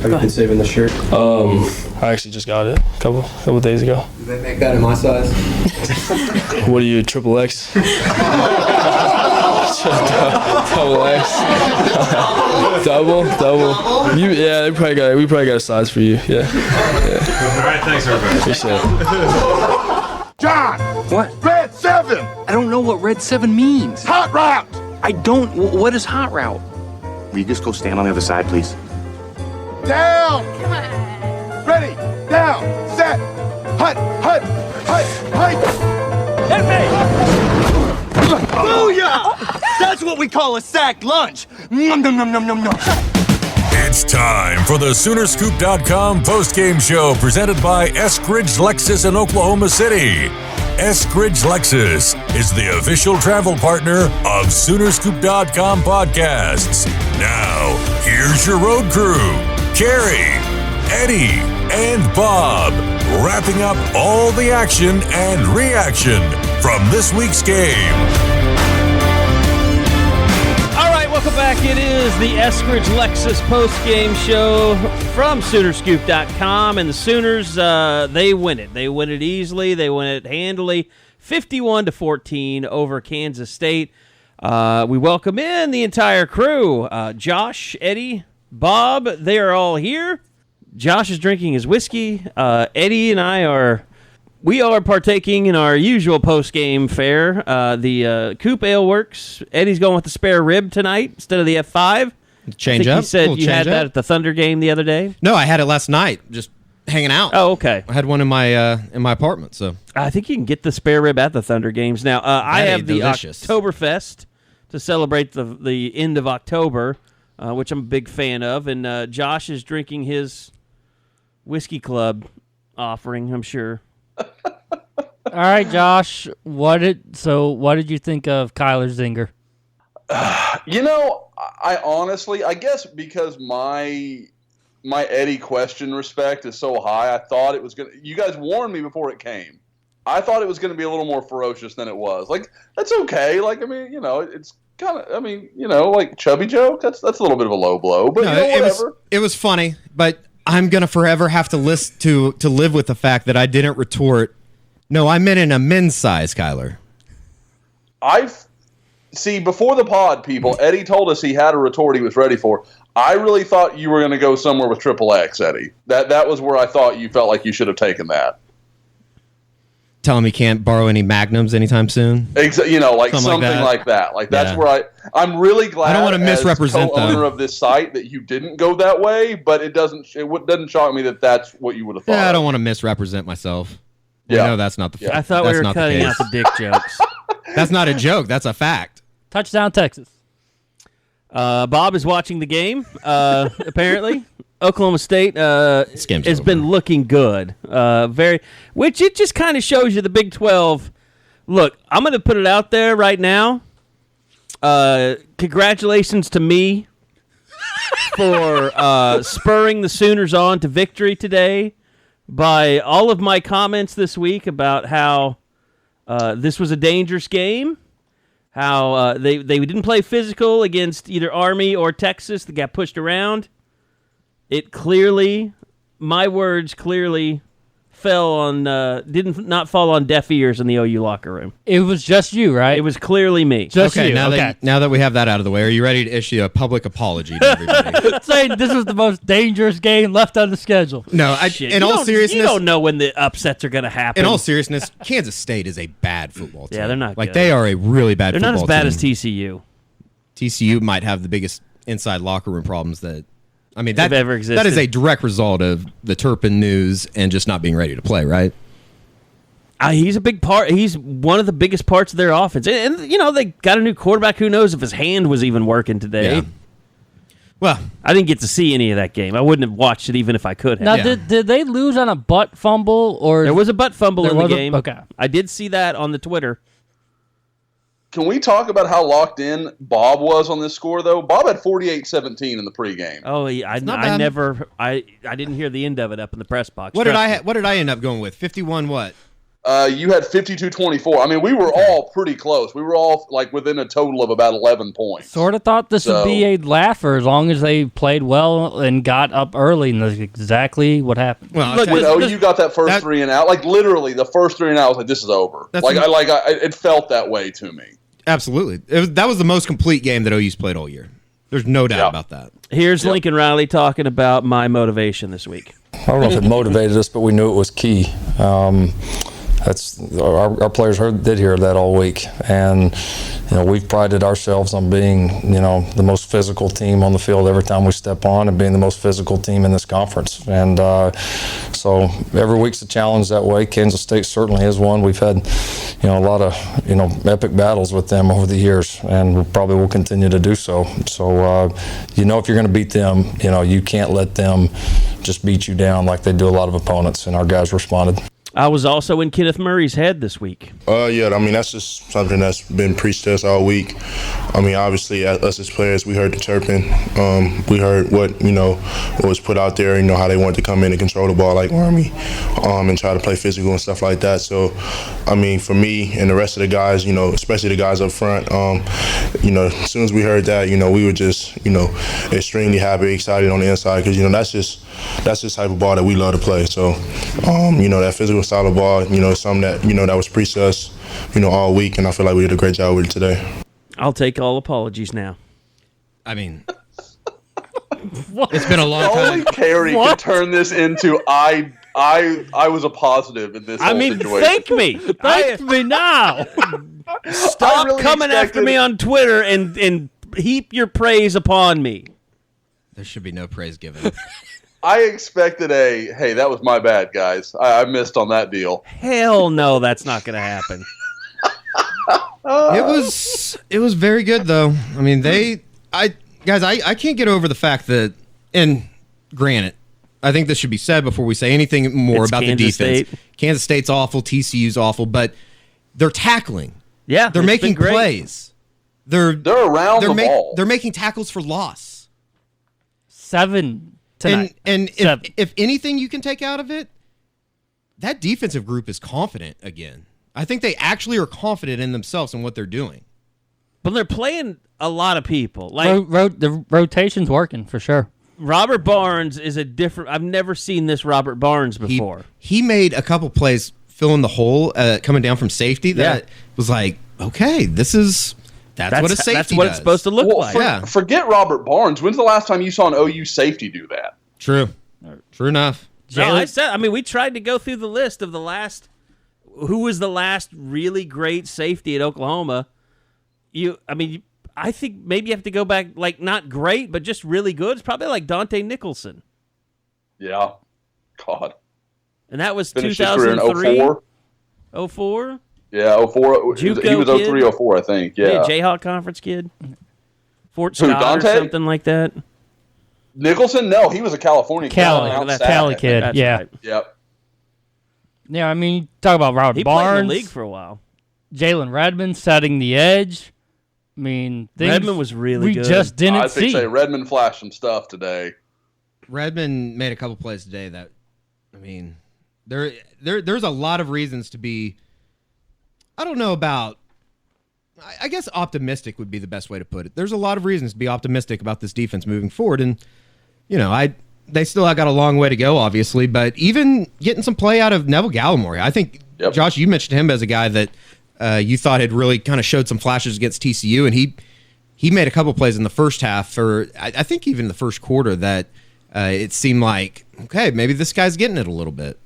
Have you been saving the shirt? I actually just got it a couple days ago. Do they make that in my size? What are you, triple X? Double X. Double. We probably got a size for you. Yeah. All right, thanks everybody. Appreciate it. John! What? Red 7! I don't know what Red 7 means. Hot route! I don't. What is hot route? Will you just go stand on the other side, please? Down! Come on. Ready! Down! Set! Hut! Hit me! Booyah! That's what we call a sack lunch. Nom, nom, nom, nom, nom, nom. It's time for the Soonerscoop.com postgame show presented by Eskridge Lexus in Oklahoma City. Eskridge Lexus is the official travel partner of Soonerscoop.com podcasts. Now, here's your road crew, Carey, Eddie, and Bob, wrapping up all the action and reaction from this week's game. Welcome back. It is the Eskridge Lexus postgame show from Soonerscoop.com, and the Sooners, they win it. They win it easily. They win it handily, 51-14 over Kansas State. We welcome in the entire crew. Josh, Eddie, Bob, they are all here. Josh is drinking his whiskey. Eddie and I are partaking in our usual post-game fare. The Coop Ale works. Eddie's going with the spare rib tonight instead of the F5. Change up. He said you had that at the Thunder game the other day. No, I had it last night, just hanging out. Oh, okay. I had one in my apartment. So I think you can get the spare rib at the Thunder games now. I have the Oktoberfest to celebrate the end of October, which I'm a big fan of, and Josh is drinking his whiskey club offering, I'm sure. All right, Josh. What did you think of Kyler Zinger? I honestly, I guess because my Eddie question respect is so high, I thought it was going to, you guys warned me before it came. I thought it was going to be a little more ferocious than it was. Like, that's okay. Like, I mean, it's kind of, like chubby joke. That's a little bit of a low blow, but whatever. It was funny, but I'm going to forever have to live with the fact that I didn't retort, no, I meant in a men's size, Kyler. See, before the pod, people, Eddie told us he had a retort he was ready for. I really thought you were going to go somewhere with triple X, Eddie. That was where I thought you felt like you should have taken that. Tell him he can't borrow any Magnums anytime soon. Something like that. Like, that's where I'm really glad. I don't want to misrepresent as co-owner of this site that you didn't go that way, but it doesn't shock me that that's what you would have thought. Yeah, I don't want to misrepresent myself. Yeah, no, that's not the. I thought we were cutting out the dick jokes. That's not a joke. That's a fact. Touchdown, Texas. Bob is watching the game. Apparently, Oklahoma State has been looking good. Which it just kind of shows you the Big 12. Look, I'm going to put it out there right now. Congratulations to me for spurring the Sooners on to victory today by all of my comments this week about how this was a dangerous game. How they didn't play physical against either Army or Texas. They got pushed around. My words clearly did not fall on deaf ears in the OU locker room. It was just you, right? It was clearly me. Just you. Now that we have that out of the way, are you ready to issue a public apology to everybody? Saying this was the most dangerous game left on the schedule. No, in all seriousness, you don't know when the upsets are going to happen. In all seriousness, Kansas State is a bad football team. Yeah, they're not like good. They are a really bad. They're football not as bad team. as TCU. TCU might have the biggest inside locker room problems that. I mean, that ever existed. That is a direct result of the Turpin news and just not being ready to play, right? He's a big part. He's one of the biggest parts of their offense. And they got a new quarterback. Who knows if his hand was even working today. Yeah. Well, I didn't get to see any of that game. I wouldn't have watched it even if I could have. Now, did they lose on a butt fumble? Or there was a butt fumble in the game. Okay. I did see that on the Twitter. Can we talk about how locked in Bob was on this score, though? Bob had 48-17 in the pregame. Oh, I didn't hear the end of it up in the press box. What did I end up going with? 51 what? You had 52-24. I mean, we were all pretty close. We were all like within a total of about 11 points. Sort of thought this would be a laugher as long as they played well and got up early, and that's exactly what happened. Well, look, you got that first 3 and out. Like literally, the first 3 and out was like, this is over. It felt that way to me. Absolutely, that was the most complete game that OU's played all year. There's no doubt about that. Here's Lincoln Riley talking about my motivation this week. I don't know if it motivated us, but we knew it was key. That's our players did hear that all week, and we've prided ourselves on being the most physical team on the field every time we step on, and being the most physical team in this conference. And so every week's a challenge that way. Kansas State certainly is one. We've had a lot of epic battles with them over the years, and we probably will continue to do so. So if you're going to beat them, you can't let them just beat you down like they do a lot of opponents, and our guys responded. I was also in Kenneth Murray's head this week. Yeah, I mean, that's just something that's been preached to us all week. I mean, obviously, us as players, we heard the chirping. We heard what was put out there, how they wanted to come in and control the ball like Army and try to play physical and stuff like that. So, I mean, for me and the rest of the guys, especially the guys up front, as soon as we heard that, we were just, extremely happy, excited on the inside because, that's just type of ball that we love to play. So, that physical style of ball, something that, that was preached to us, all week, and I feel like we did a great job with it today. I'll take all apologies now. I mean, it's been a long time. Only Carey can turn this into I was a positive in this whole situation. Thank me. Thank me now. Stop really coming after me on Twitter and heap your praise upon me. There should be no praise given. I expected hey, that was my bad, guys. I missed on that deal. Hell no, that's not going to happen. It was very good, though. I mean, I can't get over the fact that, and granted, I think this should be said before we say anything more about Kansas the defense. State. Kansas State's awful, TCU's awful, but they're tackling. Yeah, they're making plays. They're around the ball. They're making tackles for loss. 7 tonight. And if anything you can take out of it, that defensive group is confident again. I think they actually are confident in themselves and what they're doing. But they're playing a lot of people. Like the rotation's working for sure. Robert Barnes is a different. I've never seen this Robert Barnes before. He made a couple plays filling the hole coming down from safety that was like, okay, that's what a safety That's what does. it's supposed to look like. Forget Robert Barnes. When's the last time you saw an OU safety do that? True enough. We tried to go through the list of the last. Who was the last really great safety at Oklahoma? I think maybe you have to go back, like not great, but just really good. It's probably like Dante Nicholson. Yeah, God. And that was Finished his career in 2003. 04? Yeah, 04. He was 03, 04, I think. Yeah. Jayhawk Conference kid. Fort Scott Dante? or something like that. Nicholson? No, he was a California kid. Cali kid. That's yeah. right. Yep. Yeah, I mean, talk about Robert Barnes. He played in the league for a while. Jalen Redmond setting the edge. I mean, Redmond was really good. We just didn't I see. think Redmond flashed some stuff today. Redmond made a couple plays today that, I mean, there's a lot of reasons to be, I don't know about, I guess optimistic would be the best way to put it. There's a lot of reasons to be optimistic about this defense moving forward, and, they still got a long way to go, obviously, but even getting some play out of Neville Gallimore, I think, Josh, you mentioned him as a guy that you thought had really kind of showed some flashes against TCU, and he made a couple plays in the first half, or I think even the first quarter, that it seemed like, okay, maybe this guy's getting it a little bit.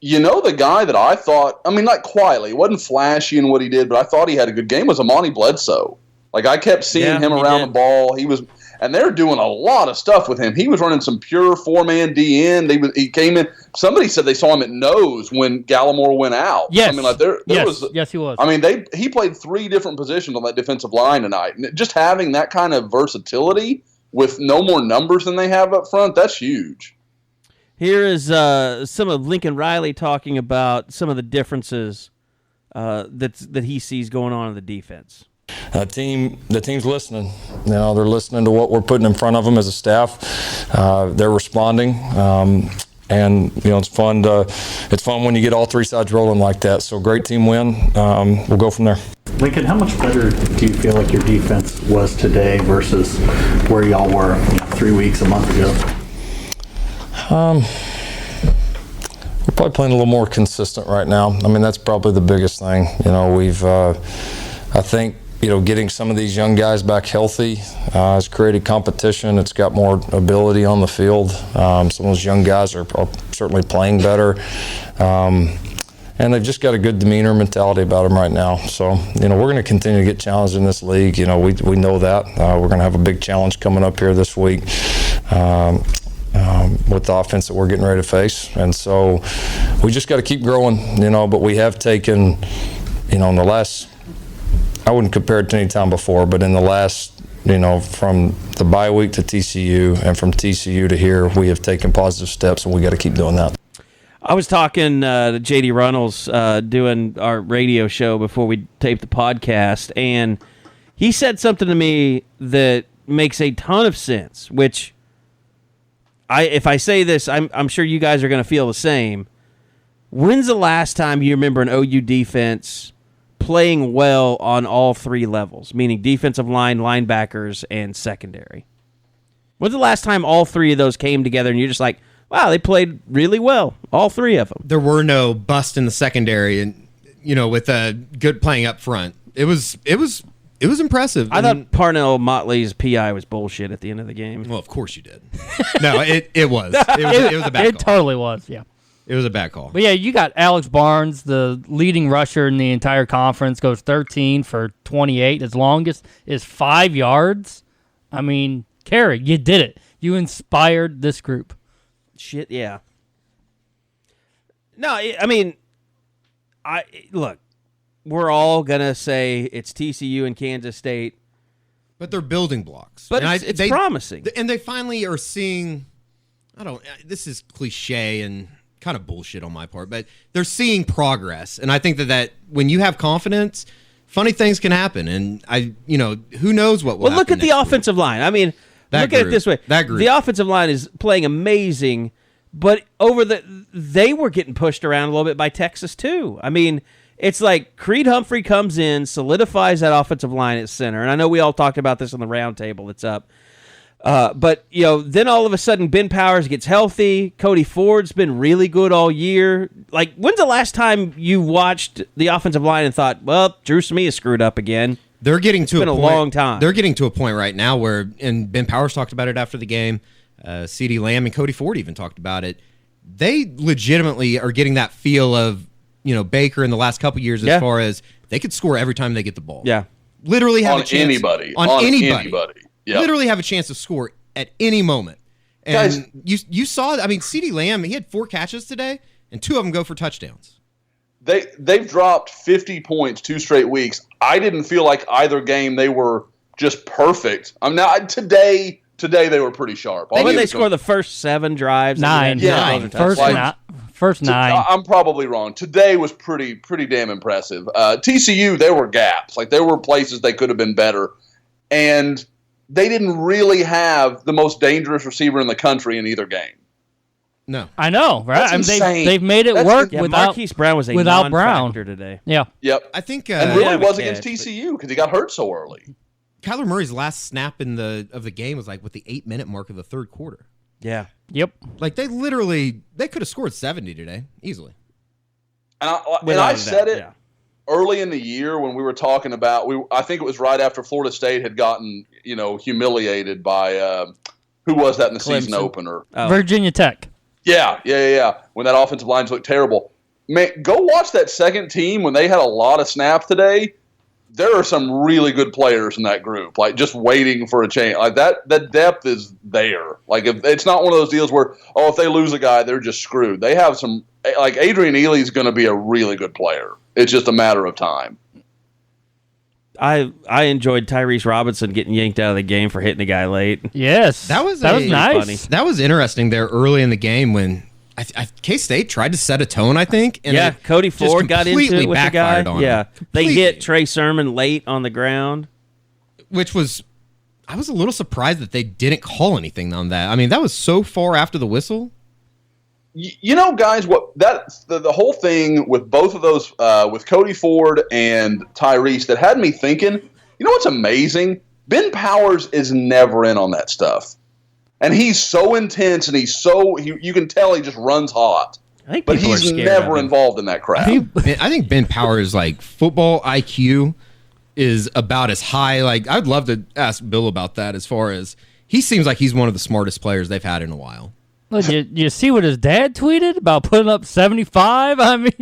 The guy that I thought, not quietly, it wasn't flashy in what he did, but I thought he had a good game was Amani Bledsoe. Like, I kept seeing him around the ball. And they're doing a lot of stuff with him. He was running some pure four-man DN. He came in. Somebody said they saw him at nose when Gallimore went out. Yes. Yes, he was. I mean, he played 3 different positions on that defensive line tonight. And just having that kind of versatility with no more numbers than they have up front, that's huge. Here is some of Lincoln Riley talking about some of the differences that he sees going on in the defense. The team's listening. They're listening to what we're putting in front of them as a staff. They're responding. And it's fun when you get all three sides rolling like that. So great team win. We'll go from there. Lincoln, how much better do you feel like your defense was today versus where y'all were 3 weeks, a month ago? We're probably playing a little more consistent right now. I mean, that's probably the biggest thing. I think getting some of these young guys back healthy has created competition. It's got more ability on the field. Some of those young guys are certainly playing better. And they've just got a good demeanor mentality about them right now. So, we're going to continue to get challenged in this league. We know that. We're going to have a big challenge coming up here this week with the offense that we're getting ready to face. And so we just got to keep growing, but we have taken, in the last, I wouldn't compare it to any time before, but in the last, from the bye week to TCU and from TCU to here, we have taken positive steps, and we got to keep doing that. I was talking to J.D. Runnels doing our radio show before we taped the podcast, and he said something to me that makes a ton of sense, which if I say this, I'm sure you guys are going to feel the same. When's the last time you remember an OU defense playing well on all three levels, meaning defensive line, linebackers, and secondary? When's the last time all three of those came together and you're just like, wow, they played really well, all three of them? There were no busts in the secondary, and with a good playing up front. It was impressive. I thought Parnell Motley's PI was bullshit at the end of the game. Well, of course you did. No, it was. It was a bad call. It totally was, yeah. It was a bad call. But yeah, you got Alex Barnes, the leading rusher in the entire conference, goes 13 for 28. His longest is 5 yards. I mean, Carey, you did it. You inspired this group. Shit, yeah. No, I mean, look, we're all going to say it's TCU and Kansas State. But they're building blocks. But it's promising. And they finally are seeing, this is cliche and kind of bullshit on my part, but they're seeing progress. And I think that when you have confidence, funny things can happen. And who knows what will happen. Well, look at the offensive line. I mean, look at it this way. That group. The offensive line is playing amazing, but they were getting pushed around a little bit by Texas too. I mean, it's like Creed Humphrey comes in, solidifies that offensive line at center. And I know we all talked about this on the roundtable that's up. But then all of a sudden Ben Powers gets healthy. Cody Ford's been really good all year. Like, when's the last time you watched the offensive line and thought, well, Drew Smee is screwed up again? They're getting it's been a long time. They're getting to a point right now where, and Ben Powers talked about it after the game, CeeDee Lamb and Cody Ford even talked about it. They legitimately are getting that feel of, Baker in the last couple years as far as they could score every time they get the ball. Yeah. Literally have on a chance. On anybody. Yep. Literally have a chance to score at any moment. And guys, you saw, CeeDee Lamb, he had 4 catches today, and 2 of them go for touchdowns. They've dropped 50 points 2 straight weeks. I didn't feel like either game they were just perfect. Today they were pretty sharp. When they score the first 7 drives, 9. First 9. I'm probably wrong. Today was pretty damn impressive. TCU, there were gaps. Like, there were places they could have been better. And they didn't really have the most dangerous receiver in the country in either game. No. I know, right? Insane. They've made it work without Marquise Brown was without Brown today. Yeah. Yep. I think and really was against TCU because he got hurt so early. Kyler Murray's last snap of the game was like with the 8-minute mark of the third quarter. Yeah. Yep. Like they could have scored 70 today easily. And I said it early in the year when we were talking about I think it was right after Florida State had gotten humiliated by who was that in the season opener? Virginia Tech. Yeah. When that offensive line looked terrible. Man, go watch that second team when they had a lot of snaps today. There are some really good players in that group, like just waiting for a change. Like that depth is there. Like if it's not one of those deals where, if they lose a guy, they're just screwed. They have some, like Adrian Ealy's going to be a really good player. It's just a matter of time. I enjoyed Tyrese Robinson getting yanked out of the game for hitting a guy late. Yes, that was nice. Funny. That was interesting there early in the game when K-State tried to set a tone, I think. And Cody Ford got into it with the guy. Yeah, they hit Trey Sermon late on the ground. Which was, I was a little surprised that they didn't call anything on that. I mean, that was so far after the whistle. You know, guys, the whole thing with both of those, with Cody Ford and Tyrese, that had me thinking, you know what's amazing? Ben Powers is never in on that stuff. And he's so intense, and you can tell he just runs hot. But he's never involved in that crap. I think Ben Powers, like, football IQ is about as high. Like, I'd love to ask Bill about that, as far as he seems like he's one of the smartest players they've had in a while. Look, you see what his dad tweeted about putting up 75? I mean,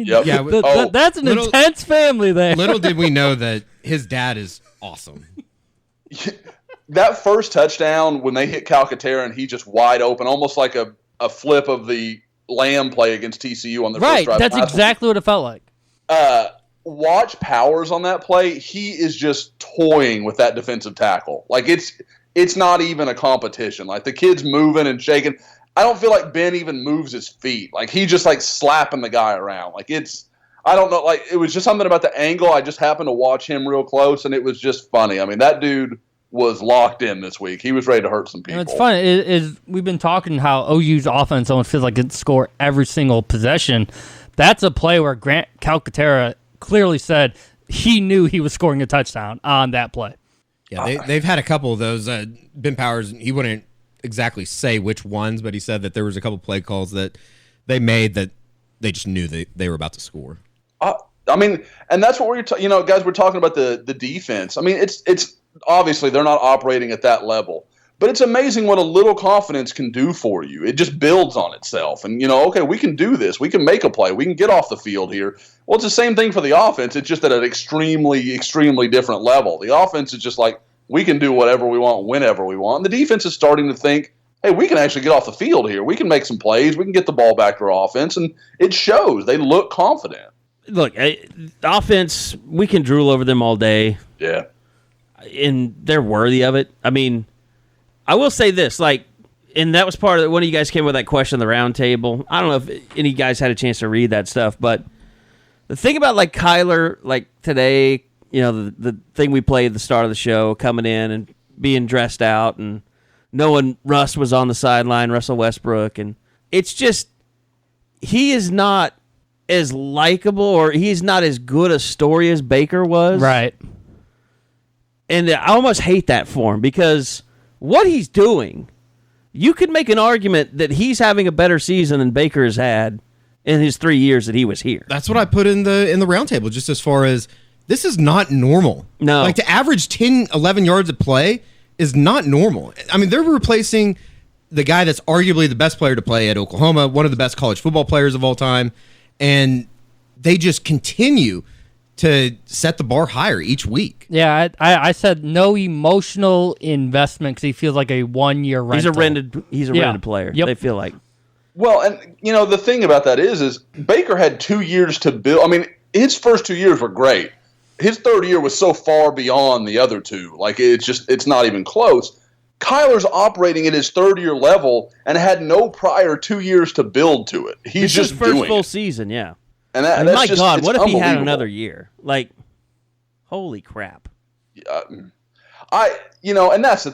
that's an intense family there. Little did we know that his dad is awesome. That first touchdown when they hit Calcaterra and he just wide open, almost like a flip of the Lamb play against TCU on the first drive. That's exactly what it felt like. Watch Powers on that play. He is just toying with that defensive tackle. Like, it's not even a competition. Like, the kid's moving and shaking. I don't feel like Ben even moves his feet. Like, he just, like, slapping the guy around. Like, I don't know. Like, it was just something about the angle. I just happened to watch him real close, and it was just funny. I mean, that dude was locked in this week. He was ready to hurt some people. And it's funny is we've been talking how OU's offense almost feels like it score every single possession. That's a play where Grant Calcaterra clearly said he knew he was scoring a touchdown on that play. Yeah, they've had a couple of those. Ben Powers, he wouldn't exactly say which ones, but he said that there was a couple play calls that they made that they just knew they were about to score. I mean, and that's what guys, we're talking about the defense. I mean, it's obviously they're not operating at that level, but it's amazing what a little confidence can do for you. It just builds on itself. And, okay, we can do this. We can make a play. We can get off the field here. Well, it's the same thing for the offense. It's just at an extremely, extremely different level. The offense is just like, we can do whatever we want, whenever we want. And the defense is starting to think, hey, we can actually get off the field here. We can make some plays. We can get the ball back to our offense. And it shows. They look confident. Look, offense, we can drool over them all day. Yeah. And they're worthy of it. I mean, I will say this, and that was part of one of you guys came with that question on the round table. I don't know if any guys had a chance to read that stuff, but the thing about Kyler, today, the thing we played at the start of the show, coming in and being dressed out and knowing Russ was on the sideline, Russell Westbrook, and it's just, he is not as likable, or he's not as good a story as Baker was. Right. And I almost hate that for him, because what he's doing, you could make an argument that he's having a better season than Baker has had in his 3 years that he was here. That's what I put in the roundtable, just as far as this is not normal. No. To average 10, 11 yards a play is not normal. I mean, they're replacing the guy that's arguably the best player to play at Oklahoma, one of the best college football players of all time, and they just continue to set the bar higher each week. Yeah, I said no emotional investment because he feels like a 1 year rental. He's a rented player. Yep. They feel like. Well, and the thing about that is Baker had 2 years to build. I mean, his first 2 years were great. His third year was so far beyond the other two. It's not even close. Kyler's operating at his third-year level and had no prior 2 years to build to it. He's it's just his first doing full it. season, yeah. And that's my just, God, what if he had unbelievable. another year? Holy crap! And that's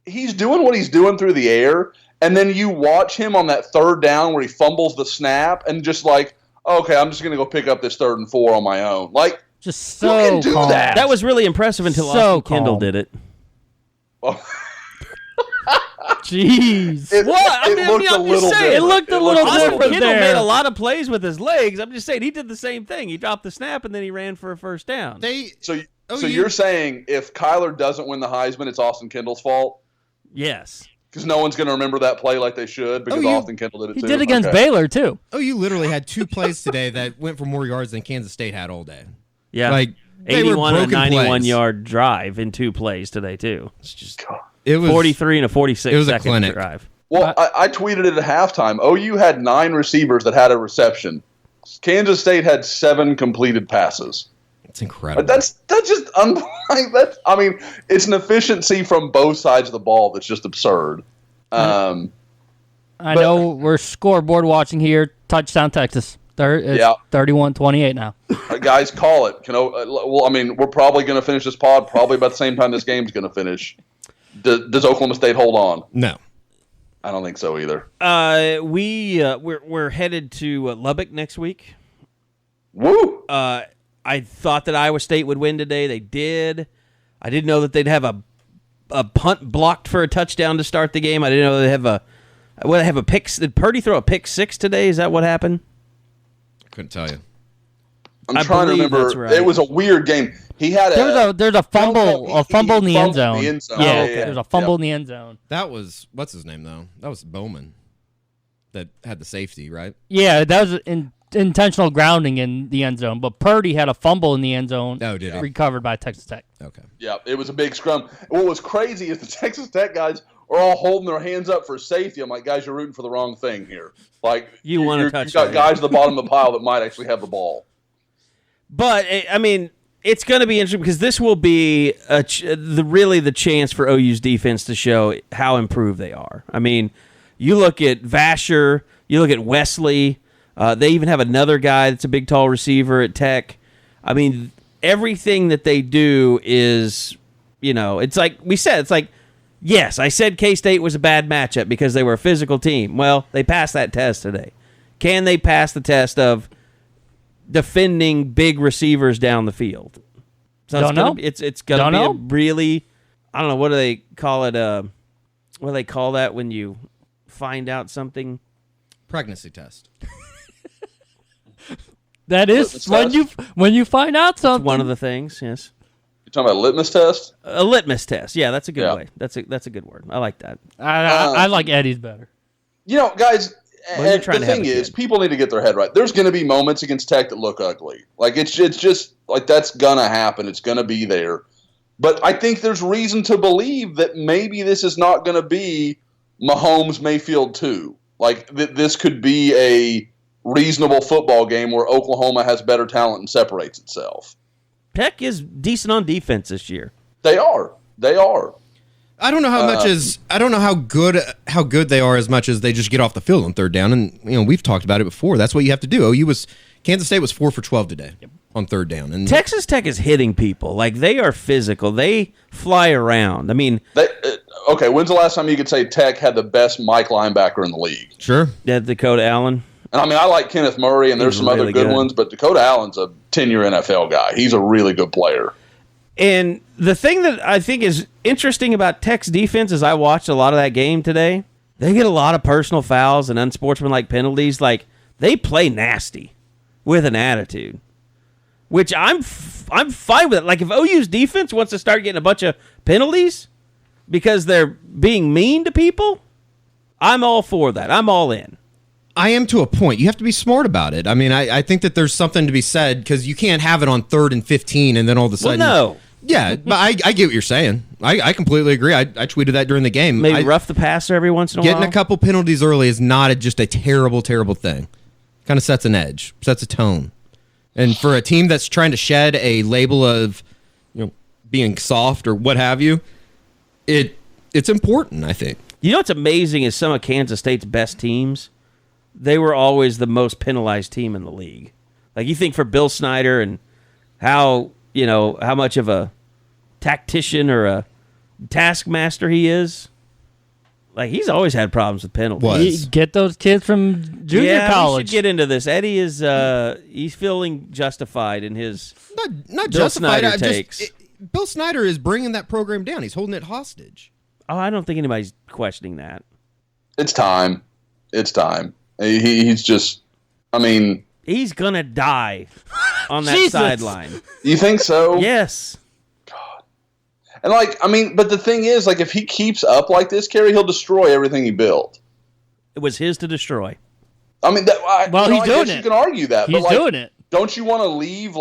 he's doing what he's doing through the air, and then you watch him on that third down where he fumbles the snap, and just okay, I'm just gonna go pick up this 3rd and 4 on my own. Just so who can do calm. that? That was really impressive until Austin Kendall did it. Jeez. It looked a little different. It looked a little different Kendall there. made a lot of plays with his legs. I'm just saying he did the same thing. He dropped the snap and then he ran for a first down. So you're saying if Kyler doesn't win the Heisman, it's Austin Kendall's fault? Yes. Because no one's going to remember that play like they should because Austin Kendall did it too. He did against Baylor too. Oh, you literally had 2 plays today that went for more yards than Kansas State had all day. Yeah. 81 and a broken 91-yard drive in 2 plays today too. It's just it was 43 and a 46-second clinic. drive. Well, I tweeted it at halftime. OU had 9 receivers that had a reception. Kansas State had 7 completed passes. It's incredible. That's just it's an efficiency from both sides of the ball that's just absurd. I know we're scoreboard watching here. Touchdown Texas. It's 31-28 now. Guys, call it. We're probably going to finish this pod probably about the same time this game's going to finish. Does Oklahoma State hold on? No. I don't think so either. We're headed to Lubbock next week. Woo! I thought that Iowa State would win today. They did. I didn't know that they'd have a punt blocked for a touchdown to start the game. I didn't know they'd have a pick. Did Purdy throw a pick 6 today? Is that what happened? I couldn't tell you. I'm trying to remember. Right. It was a weird game. He had there's a fumble in the end zone. Yeah, okay. There's a fumble in the end zone. That was what's his name though? That was Bowman that had the safety, right? Yeah, that was intentional grounding in the end zone. But Purdy had a fumble in the end zone. Oh, did he? Recovered by Texas Tech. Okay. Yeah, it was a big scrum. What was crazy is the Texas Tech guys are all holding their hands up for safety. I'm like, guys, you're rooting for the wrong thing here. Like you want to touch. You got guys at the bottom of the pile that might actually have the ball. But I mean, it's going to be interesting because this will be really the chance for OU's defense to show how improved they are. I mean, you look at Vasher, you look at Wesley. They even have another guy that's a big, tall receiver at Tech. I mean, everything that they do is, it's like we said. It's like, yes, I said K-State was a bad matchup because they were a physical team. Well, they passed that test today. Can they pass the test of defending big receivers down the field? So it's gonna be a really, I don't know, what do they call it? What do they call that when you find out something? Pregnancy test. That is when you find out something. It's one of the things. Yes. You're talking about a litmus test. A litmus test. Yeah, that's a good way. That's a good word. I like that. I like Eddie's better. Guys. Well, and the thing is, people need to get their head right. There's going to be moments against Tech that look ugly. Like it's just like that's gonna happen. It's gonna be there. But I think there's reason to believe that maybe this is not going to be Mahomes Mayfield 2. Like this could be a reasonable football game where Oklahoma has better talent and separates itself. Tech is decent on defense this year. They are. I don't know how much I don't know how good they are as much as they just get off the field on third down. And we've talked about it before. That's what you have to do. Kansas State was 4 for 12 today on third down. And Texas Tech is hitting people. Like they are physical. They fly around. I mean, okay. When's the last time you could say Tech had the best Mike linebacker in the league? Sure. Yeah, Dakota Allen. And I mean, I like Kenneth Murray, and there's some really other good ones, but Dakota Allen's a 10-year NFL guy. He's a really good player. And the thing that I think is interesting about Tech's defense is I watched a lot of that game today. They get a lot of personal fouls and unsportsmanlike penalties. Like, they play nasty with an attitude, which I'm fine with it. Like, if OU's defense wants to start getting a bunch of penalties because they're being mean to people, I'm all for that. I'm all in. I am to a point. You have to be smart about it. I mean, I think that there's something to be said because you can't have it on 3rd and 15 and then all of a sudden. Well, no. Yeah, but I get what you're saying. I completely agree. I tweeted that during the game. Maybe rough the passer every once in a while. Getting a couple penalties early is not just a terrible, terrible thing. Kind of sets an edge, sets a tone. And for a team that's trying to shed a label of being soft or what have you, it's important, I think. You know what's amazing is some of Kansas State's best teams, they were always the most penalized team in the league. Like, you think for Bill Snyder and how much of a tactician or a taskmaster he is. Like, he's always had problems with penalties. Get those kids from junior college. We should get into this. Eddie is he's feeling justified in his not Bill justified. Snyder takes. Bill Snyder is bringing that program down. He's holding it hostage. Oh, I don't think anybody's questioning that. It's time. He's just, I mean... He's going to die on that sideline. You think so? Yes. God. And but the thing is, if he keeps up like this, Carey, he'll destroy everything he built. It was his to destroy. I mean, he's doing it. You can argue that. He's doing it. Don't you want to leave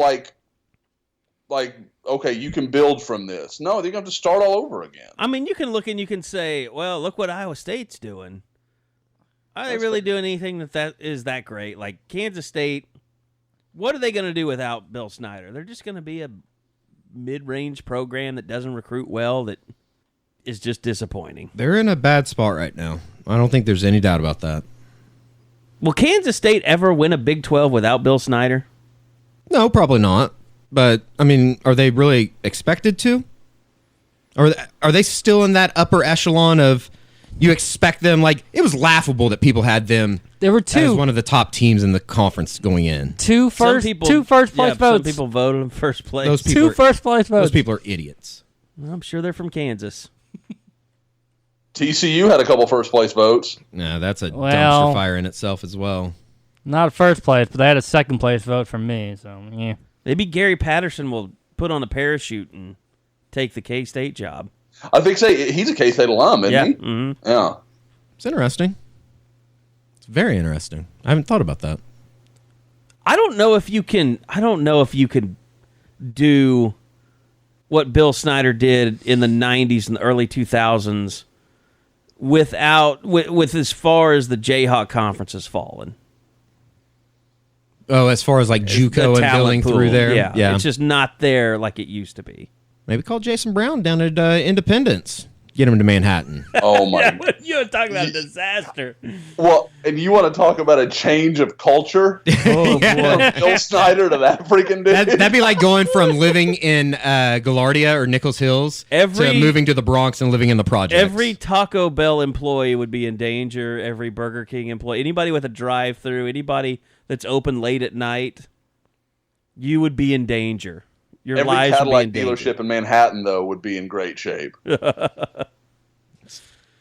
okay, you can build from this? No, they're going to have to start all over again. I mean, you can look and you can say, well, look what Iowa State's doing. Are they really doing anything that is that great? Like Kansas State, what are they going to do without Bill Snyder? They're just going to be a mid-range program that doesn't recruit well, that is just disappointing. They're in a bad spot right now. I don't think there's any doubt about that. Will Kansas State ever win a Big 12 without Bill Snyder? No, probably not. But, I mean, are they really expected to? Or are they still in that upper echelon of you expect them, like, it was laughable that people had them There were two. as one of the top teams in the conference going in. Two first place votes. Some people voted in first place. Those people Two first place votes. Those people are idiots. I'm sure they're from Kansas. TCU had a couple first place votes. No, that's a dumpster fire in itself as well. Not first place, but they had a second place vote from me. So yeah, maybe Gary Patterson will put on a parachute and take the K-State job. I think he's a K-State alum, isn't he? Mm-hmm. Yeah. It's interesting. It's very interesting. I haven't thought about that. I don't know if you can do what Bill Snyder did in the 90s and the early 2000s with as far as the Jayhawk conference has fallen. Oh, as far as like JUCO and building through there? Yeah. It's just not there like it used to be. Maybe call Jason Brown down at Independence. Get him to Manhattan. Oh, my. You want to talk about disaster. Well, and you want to talk about a change of culture? Oh, boy. From Bill Snyder to that freaking dude? That'd be like going from living in Gaillardia or Nichols Hills to moving to the Bronx and living in the projects. Every Taco Bell employee would be in danger. Every Burger King employee. Anybody with a drive-thru. Anybody that's open late at night. You would be in danger. Your Every lives Cadillac would be in danger. dealership in Manhattan, though, would be in great shape.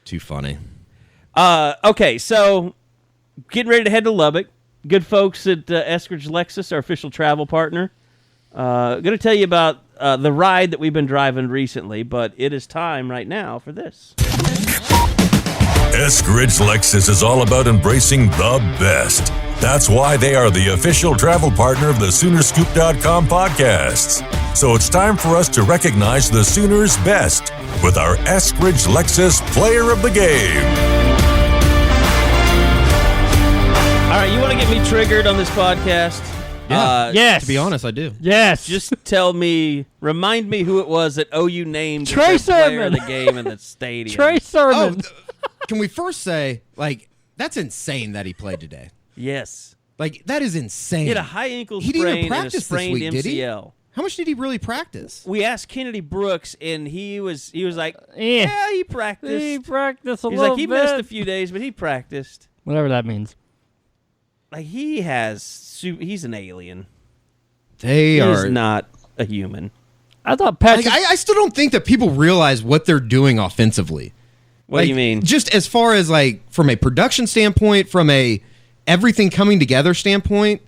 Too funny. Okay, so getting ready to head to Lubbock. Good folks at Eskridge Lexus, our official travel partner. Going to tell you about the ride that we've been driving recently, but it is time right now for this. Eskridge Lexus is all about embracing the best. That's why they are the official travel partner of the Soonerscoop.com podcasts. So it's time for us to recognize the Sooners' best with our Eskridge Lexus Player of the Game. All right, you want to get me triggered on this podcast? Yeah. Yes. To be honest, I do. Yes. Just remind me who it was that OU named Trey as their player of Sermon. the game in the stadium. Trey Sermon. Can we first say, like, that's insane that he played today. Yes. Like, that is insane. He had a high ankle He didn't even sprain and a practice this sprained week, did he? MCL. How much did he really practice? We asked Kennedy Brooks, and he was like, yeah, he practiced. He practiced a He's little like, he bit. missed a few days, but he practiced. Whatever that means. Like, he's an alien. They He's not a human. I thought Patrick. Like, I still don't think that people realize what they're doing offensively. What do you mean? Just as far as, like, from a production standpoint, from a everything coming together standpoint,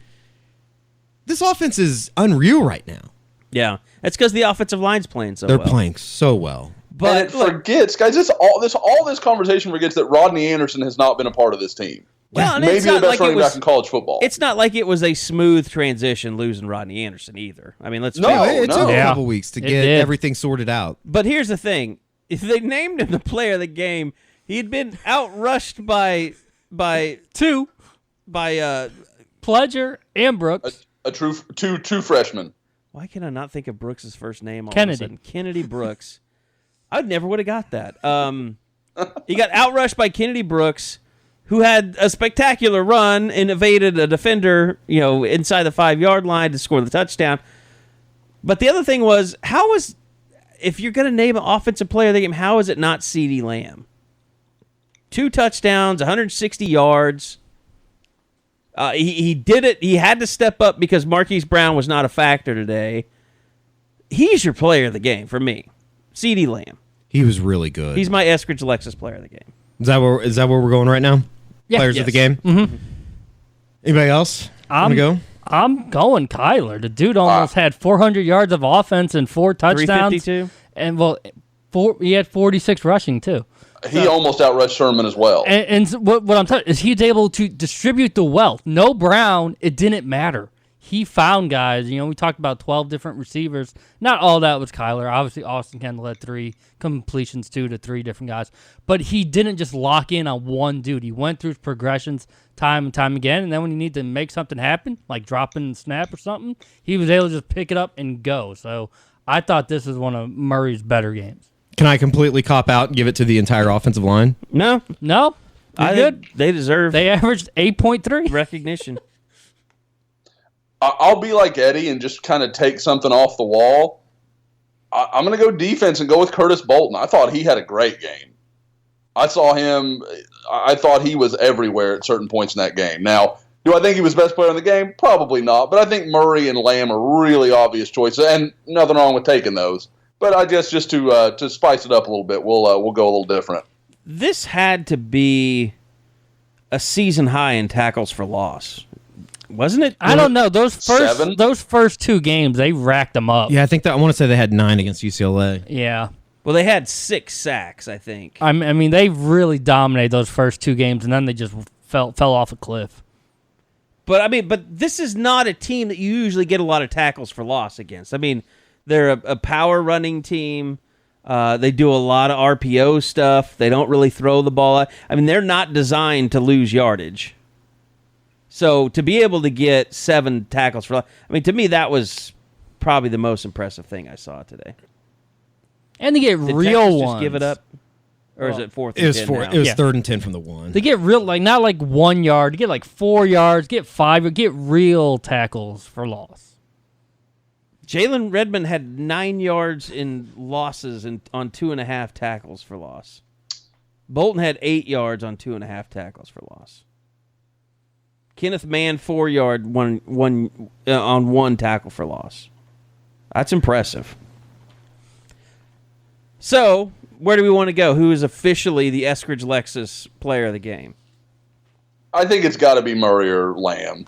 this offense is unreal right now. Yeah, that's because the offensive line's playing so They're well. playing so well. But it forgets, guys, all this conversation forgets that Rodney Anderson has not been a part of this team. Well, and maybe it's the not best like running it was, back in college football. It's not like it was a smooth transition losing Rodney Anderson either. I mean, let's No, face It took a couple weeks to It get did. everything sorted out. But here's the thing: if they named him the player of the game, he had been outrushed by two by Pledger and Brooks. a true two freshmen. Why can I not think of Brooks' first name? All Kennedy. Of a sudden? Kennedy Brooks. I never would have got that. He got outrushed by Kennedy Brooks, who had a spectacular run and evaded a defender, inside the 5-yard line to score the touchdown. But the other thing was, if you're going to name an offensive player of the game, how is it not CeeDee Lamb? 2 touchdowns, 160 yards. He did it. He had to step up because Marquise Brown was not a factor today. He's your player of the game for me. CeeDee Lamb. He was really good. He's my Eskridge Lexus player of the game. Is that where we're going right now? Yeah. Players of the game? Mm-hmm. Anybody else want to go? I'm going Kyler. The dude almost had 400 yards of offense and 4 touchdowns. 352? And, he had 46 rushing, too. He almost outrushed Sherman as well. And what I'm telling you is he's able to distribute the wealth. No Brown, it didn't matter. He found guys. We talked about 12 different receivers. Not all that was Kyler. Obviously, Austin Kendall had 3 completions, 2 to 3 different guys. But he didn't just lock in on one dude. He went through progressions time and time again. And then when you need to make something happen, like dropping a snap or something, he was able to just pick it up and go. So I thought this was one of Murray's better games. Can I completely cop out and give it to the entire offensive line? No. You're good. They deserve They averaged 8.3 recognition. I'll be like Eddie and just kind of take something off the wall. I'm going to go defense and go with Curtis Bolton. I thought he had a great game. I saw him. I thought he was everywhere at certain points in that game. Now, do I think he was the best player in the game? Probably not. But I think Murray and Lamb are really obvious choices, and nothing wrong with taking those. But I guess just to spice it up a little bit, we'll go a little different. This had to be a season high in tackles for loss, wasn't it? I don't know. Those Seven? first 2 games, they racked them up. Yeah, I think I want to say they had 9 against UCLA. Yeah. Well, they had 6 sacks, I think. I mean, they really dominated those first 2 games, and then they just fell off a cliff. But this is not a team that you usually get a lot of tackles for loss against. I mean, they're a power running team. They do a lot of RPO stuff. They don't really throw the ball out. I mean, they're not designed to lose yardage. So to be able to get 7 tackles for loss, I mean, to me, that was probably the most impressive thing I saw today. And they get Did real Texas ones. Just give it up? Or is it 4th and It was 10 4. now? It was 3rd and 10 from the 1. They get real, not like 1 yard. They get like 4 yards, get 5, get real tackles for loss. Jalen Redmond had 9 yards in losses on 2.5 tackles for loss. Bolton had 8 yards on 2.5 tackles for loss. Kenneth Mann 4 yard on 1 tackle for loss. That's impressive. So, where do we want to go? Who is officially the Eskridge Lexus player of the game? I think it's got to be Murray or Lamb.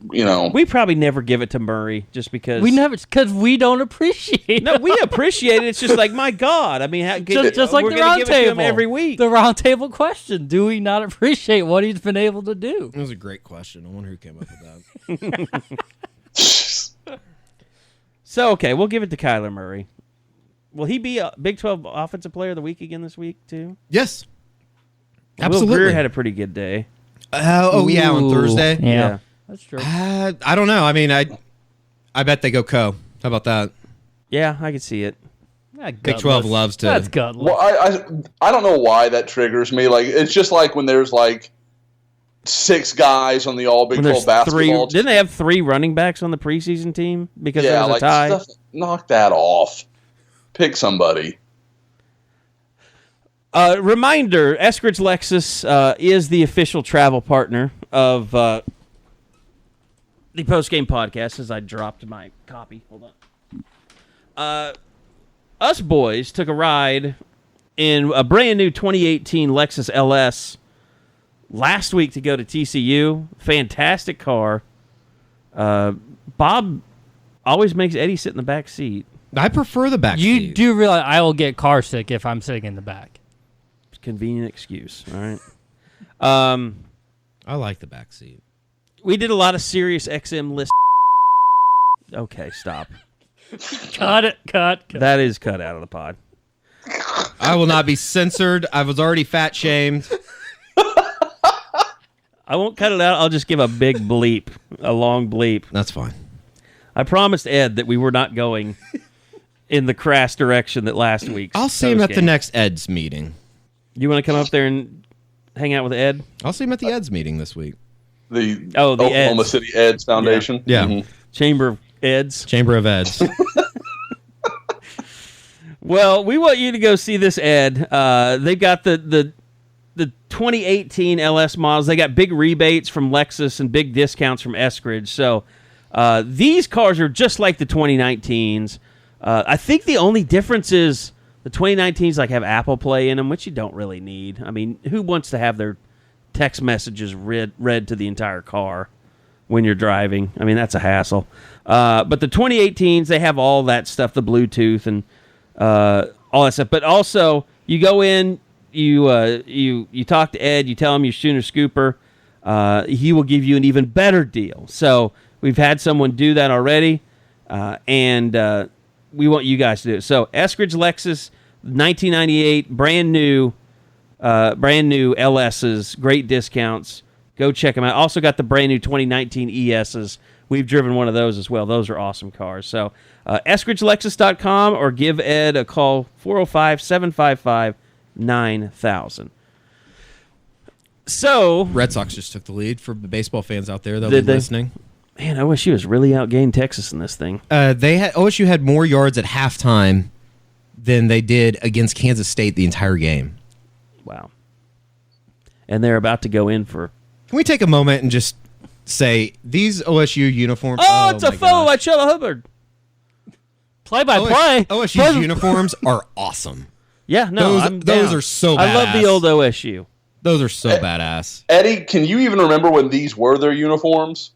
We probably never give it to Murray just because because we don't appreciate it. No, we appreciate it. It's just like, my God. I mean, just like we're the gonna give it to him roundtable every week. The roundtable question: do we not appreciate what he's been able to do? It was a great question. I wonder who came up with that. So, okay, we'll give it to Kyler Murray. Will he be a Big 12 Offensive Player of the Week again this week, too? Yes. Absolutely. Will Greer had a pretty good day. Yeah, on Thursday? Yeah. That's true. I don't know. I mean, I bet they go Co. How about that? Yeah, I can see it. Big 12 loves to. That's gutless. Well, I don't know why that triggers me. Like, it's just like when there's like 6 guys on the all Big 12 basketball. Didn't they have 3 running backs on the preseason team because there was a tie? Knock that off. Pick somebody. Reminder, Eskridge Lexus is the official travel partner of the postgame podcast, as I dropped my copy. Hold on. Us boys took a ride in a brand new 2018 Lexus LS last week to go to TCU. Fantastic car. Bob always makes Eddie sit in the back seat. I prefer the back You seat. do realize I will get car sick if I'm sitting in the back. Convenient excuse, all right? I like the back seat. We did a lot of Sirius XM list. Okay, stop. Cut. That is cut out of the pod. I will not be censored. I was already fat shamed. I won't cut it out. I'll just give a big bleep, a long bleep. That's fine. I promised Ed that we were not going in the crass direction that last week. I'll see him at the next Ed's meeting. You want to come up there and hang out with Ed? I'll see him at the Ed's meeting this week. The Oklahoma Eds. City Eds Foundation. Yeah. Mm-hmm. Chamber of Eds. Chamber of Eds. Well, we want you to go see this Ed. They've got the 2018 LS models. They got big rebates from Lexus and big discounts from Eskridge. So these cars are just like the 2019s. I think the only difference is the 2019s have Apple Play in them, which you don't really need. I mean, who wants to have their text messages read to the entire car when you're driving? I mean, that's a hassle. But the 2018s, they have all that stuff, the Bluetooth and all that stuff. But also, you go in, you talk to Ed, you tell him you're Sooner Scooper. He will give you an even better deal. So we've had someone do that already, and we want you guys to do it. So Eskridge Lexus, 1998, brand new LSs, great discounts. Go check them out. Also got the brand new 2019 ESs. We've driven one of those as well. Those are awesome cars. So EskridgeLexus.com or give Ed a call, 405-755-9000. So Red Sox just took the lead for the baseball fans out there. They'll Did be they? listening. Man, OSU has really outgained Texas in this thing. OSU had more yards at halftime than they did against Kansas State the entire game. Wow. And they're about to go in for... Can we take a moment and just say these OSU uniforms... Oh, it's a my photo by gosh. Chubba Hubbard. Play-by-play. OSU's uniforms are awesome. Yeah, no, those are so badass. I love the old OSU. Those are so badass. Eddie, can you even remember when these were their uniforms?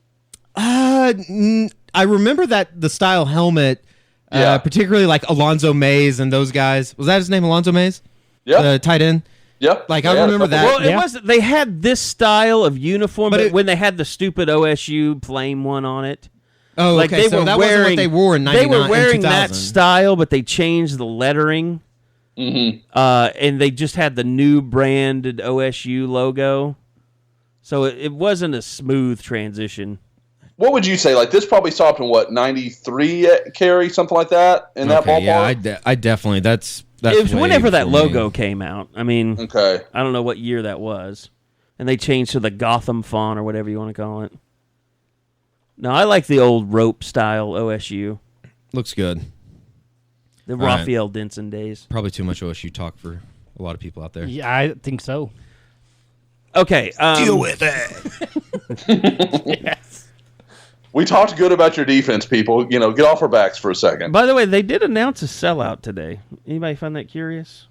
I remember that the style helmet, particularly like Alonzo Mays and those guys. Was that his name, Alonzo Mays? Yeah. The tight end? Yeah. Like, I remember that. Well, it wasn't. They had this style of uniform, but when they had the stupid OSU flame one on it. Oh, like okay. they So were that wearing, wasn't what they wore in 99 They were wearing and that 2000. style, but they changed the lettering. Mm-hmm. And they just had the new branded OSU logo. So it wasn't a smooth transition. What would you say? Like, this probably stopped in, what, 93, Carey? Something like that? In that ballpark? Yeah, I definitely... That's It was way whenever that before me. logo came out. I mean, okay. I don't know what year that was. And they changed to the Gotham font or whatever you want to call it. No, I like the old rope style OSU. Looks good. The All right. Raphael Denson days. Probably too much OSU talk for a lot of people out there. Yeah, I think so. Okay. Deal with it. Yes. We talked good about your defense, people. You know, get off our backs for a second. By the way, they did announce a sellout today. Anybody find that curious?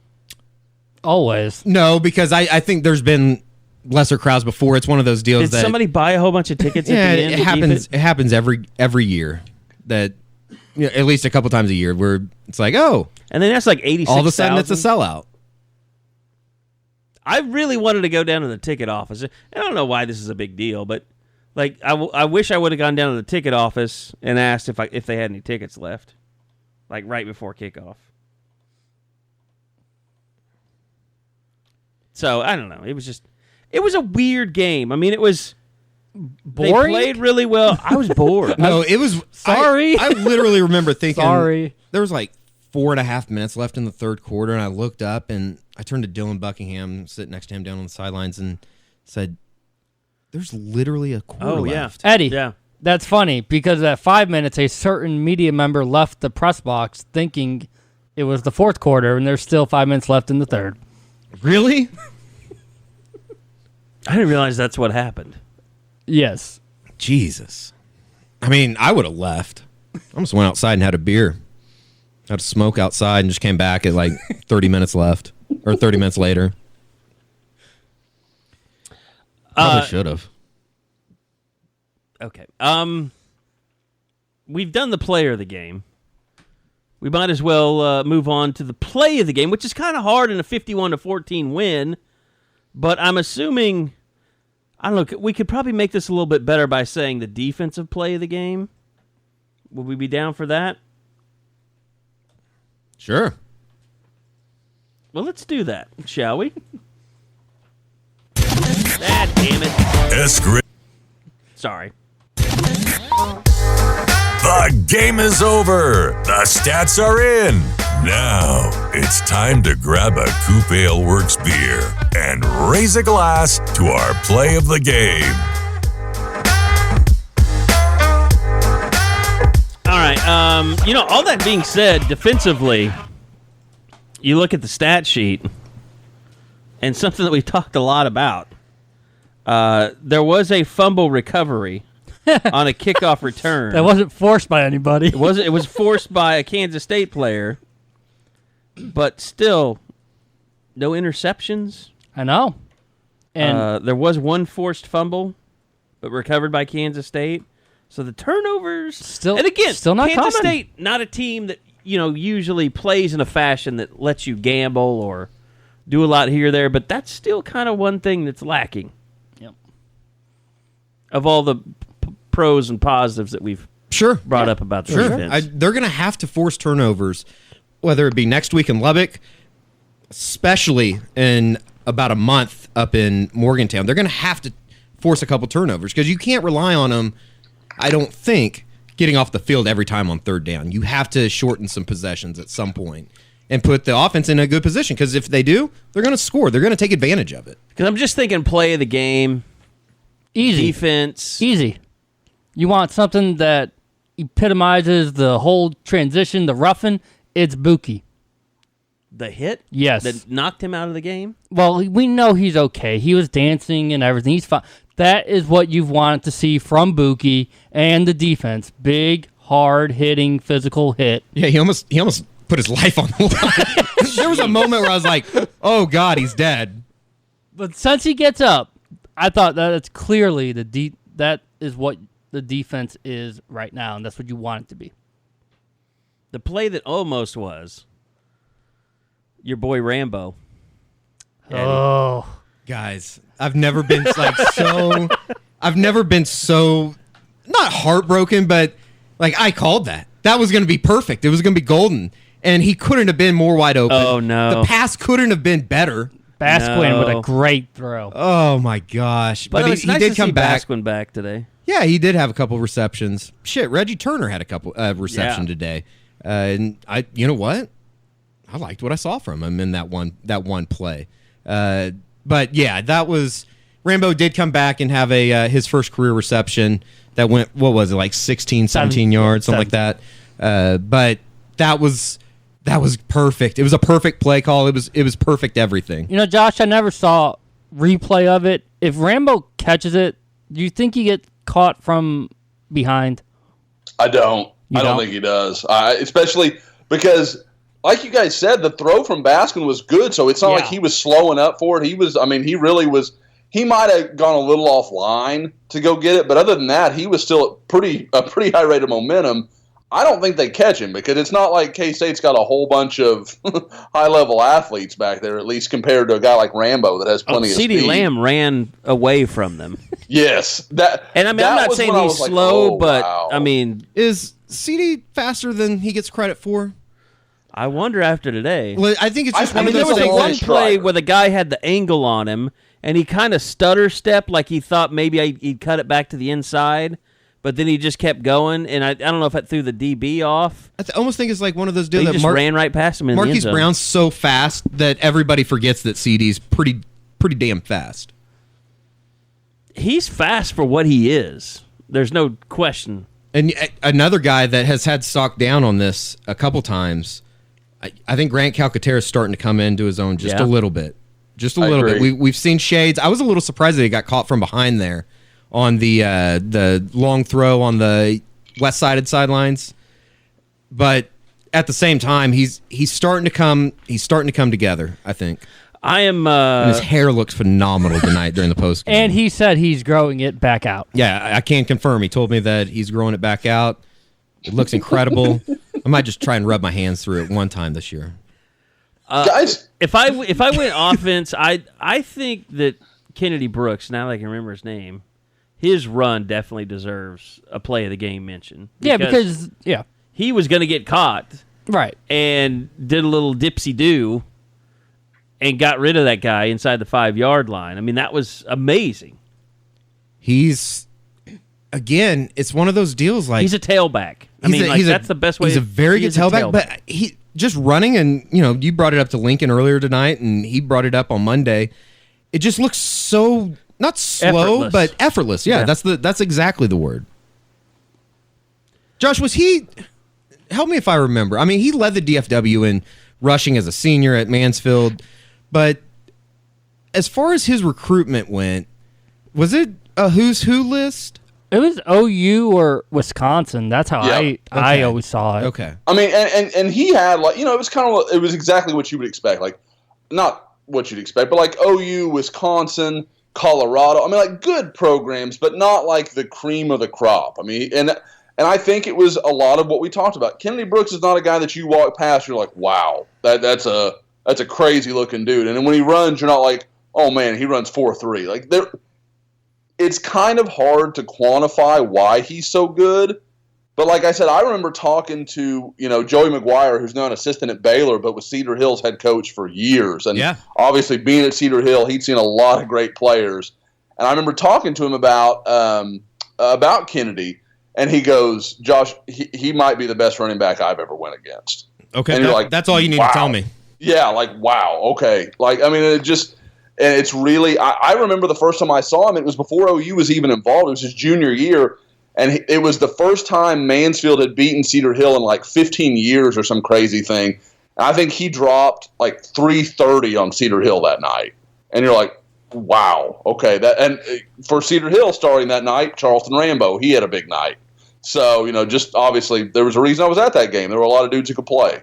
Always. No, because I think there's been lesser crowds before. It's one of those deals Did that... somebody buy a whole bunch of tickets yeah, at the end? it to keep happens. it? It happens every year. That at least a couple times a year where it's like, oh, And then that's like 86,000. all of a sudden it's a sellout. I really wanted to go down to the ticket office. I don't know why this is a big deal, but like I wish I would have gone down to the ticket office and asked if they had any tickets left, like right before kickoff. So I don't know. It was a weird game. I mean, it was boring. They played really well. I was bored. No, it was. Sorry. I literally remember thinking. Sorry. There was like 4.5 minutes left in the third quarter, and I looked up and I turned to Dylan Buckingham, sitting next to him down on the sidelines, and said, "There's literally a quarter left." Eddie. Yeah. That's funny because at 5 minutes, a certain media member left the press box thinking it was the fourth quarter, and there's still 5 minutes left in the third. Really? I didn't realize that's what happened. Yes. Jesus. I mean, I would have left. I just went outside and had a beer. Had a smoke outside and just came back at like 30 minutes left. Or 30 minutes later. Probably should have. Okay. We've done the player of the game. We might as well move on to the play of the game, which is kind of hard in a 51-14 win. But I'm assuming, I don't know, we could probably make this a little bit better by saying the defensive play of the game. Would we be down for that? Sure. Well, let's do that, shall we? Ah, damn it. Eskridge. Sorry. The game is over. The stats are in. Now it's time to grab a Coop Ale Works beer and raise a glass to our play of the game. All right. All that being said, defensively, you look at the stat sheet, and something that we've talked a lot about. There was a fumble recovery on a kickoff return. That wasn't forced by anybody. It wasn't. It was forced by a Kansas State player, but still, no interceptions. I know. And there was one forced fumble, but recovered by Kansas State. So the turnovers still, and again, still not Kansas common. State, not a team that usually plays in a fashion that lets you gamble or do a lot here or there. But that's still kind of one thing that's lacking. Yep. Of all the pros and positives that we've brought up about the defense. They're going to have to force turnovers, whether it be next week in Lubbock, especially in about a month up in Morgantown. They're going to have to force a couple turnovers because you can't rely on them, I don't think, getting off the field every time on third down. You have to shorten some possessions at some point and put the offense in a good position because if they do, they're going to score. They're going to take advantage of it. Because I'm just thinking play of the game. Easy. Defense. Easy. You want something that epitomizes the whole transition, the roughing, it's Buki. The hit? Yes. That knocked him out of the game? Well, we know he's okay. He was dancing and everything. He's fine. That is what you've wanted to see from Buki and the defense. Big, hard-hitting, physical hit. Yeah, he almost put his life on the line. There was a moment where I was like, oh, God, he's dead. But since he gets up, I thought that it's clearly that is what the defense is right now, and that's what you want it to be. The play that almost was your boy Rambo. Oh. Guys, I've never been so not heartbroken, but like I called that. That was going to be perfect. It was going to be golden, and he couldn't have been more wide open. Oh no. The pass couldn't have been better. Basquin with a great throw. Oh my gosh. But he nice did to come see back. Basquin back today. Yeah, he did have a couple receptions. Shit, Reggie Turner had a couple reception today. And you know what? I liked what I saw from him in that one play. But yeah, that was Rambo did come back and have his first career reception that went, what was it, like 16, 17 yards, something like that. But that was perfect. It was a perfect play call. It was perfect everything. You know, Josh, I never saw replay of it. If Rambo catches it, do you think he gets caught from behind? I don't. I don't think he does. Especially because, like you guys said, the throw from Baskin was good, so it's not like he was slowing up for it. He really was. He might have gone a little offline to go get it, but other than that, he was still at a pretty high rate of momentum. I don't think they catch him because it's not like K-State's got a whole bunch of high-level athletes back there, at least compared to a guy like Rambo that has plenty of speed. CeeDee Lamb ran away from them. Yes. I'm not saying he's slow, but wow. I mean... Is CeeDee faster than he gets credit for? I wonder after today. Well, I think it's just one of those things. There was one things. play where the guy had the angle on him, and he kind of stutter-stepped like he thought maybe he'd cut it back to the inside. But then he just kept going, and I don't know if that threw the DB off. I almost think it's like one of those deals he that just ran right past him in the end Marquise zone. Brown's so fast that everybody forgets that CeeDee's pretty damn fast. He's fast for what he is. There's no question. And another guy that has had stock down on this a couple times, I think Grant Calcaterra is starting to come into his own just a little bit. Just a little bit. We've seen shades. I was a little surprised that he got caught from behind there on the long throw on the west sided sidelines, but at the same time, he's starting to come together. I think. I am. And his hair looks phenomenal tonight during the post game. And he said he's growing it back out. Yeah, I can confirm. He told me that he's growing it back out. It looks incredible. I might just try and rub my hands through it one time this year. Guys, if I went offense, I think that Kennedy Brooks. Now that I can remember his name. His run definitely deserves a play of the game mention. Because he was going to get caught, right? And did a little dipsy-do, and got rid of that guy inside the 5-yard line. I mean, that was amazing. It's one of those deals like he's a tailback. That's the best way. He's a very good tailback, but he just running, and you brought it up to Lincoln earlier tonight, and he brought it up on Monday. It just looks so. Not slow, effortless. But effortless. Yeah, that's exactly the word. Josh, was he? Help me if I remember. I mean, he led the DFW in rushing as a senior at Mansfield, but as far as his recruitment went, was it a who's who list? It was OU or Wisconsin. That's how I always saw it. Okay. I mean, and he had it was exactly what you would expect. Like, not what you'd expect, but like OU, Wisconsin, Colorado. I mean, like good programs, but not like the cream of the crop. I mean, and I think it was a lot of what we talked about. Kennedy Brooks is not a guy that you walk past, you're like, wow, that's a crazy looking dude. And then when he runs, you're not like, oh man, he runs 4.3. Like it's kind of hard to quantify why he's so good. But like I said, I remember talking to, Joey McGuire, who's now an assistant at Baylor, but was Cedar Hill's head coach for years. And obviously being at Cedar Hill, he'd seen a lot of great players. And I remember talking to him about Kennedy, and he goes, Josh, he might be the best running back I've ever went against. Okay, and you're like, that's all you need to tell me. Yeah, like, wow, okay. Like, I mean, it's really, I remember the first time I saw him, it was before OU was even involved. It was his junior year. And it was the first time Mansfield had beaten Cedar Hill in like 15 years or some crazy thing. And I think he dropped like 330 on Cedar Hill that night. And you're like, wow, okay. And for Cedar Hill starting that night, Charleston Rambo, he had a big night. So, just obviously there was a reason I was at that game. There were a lot of dudes who could play.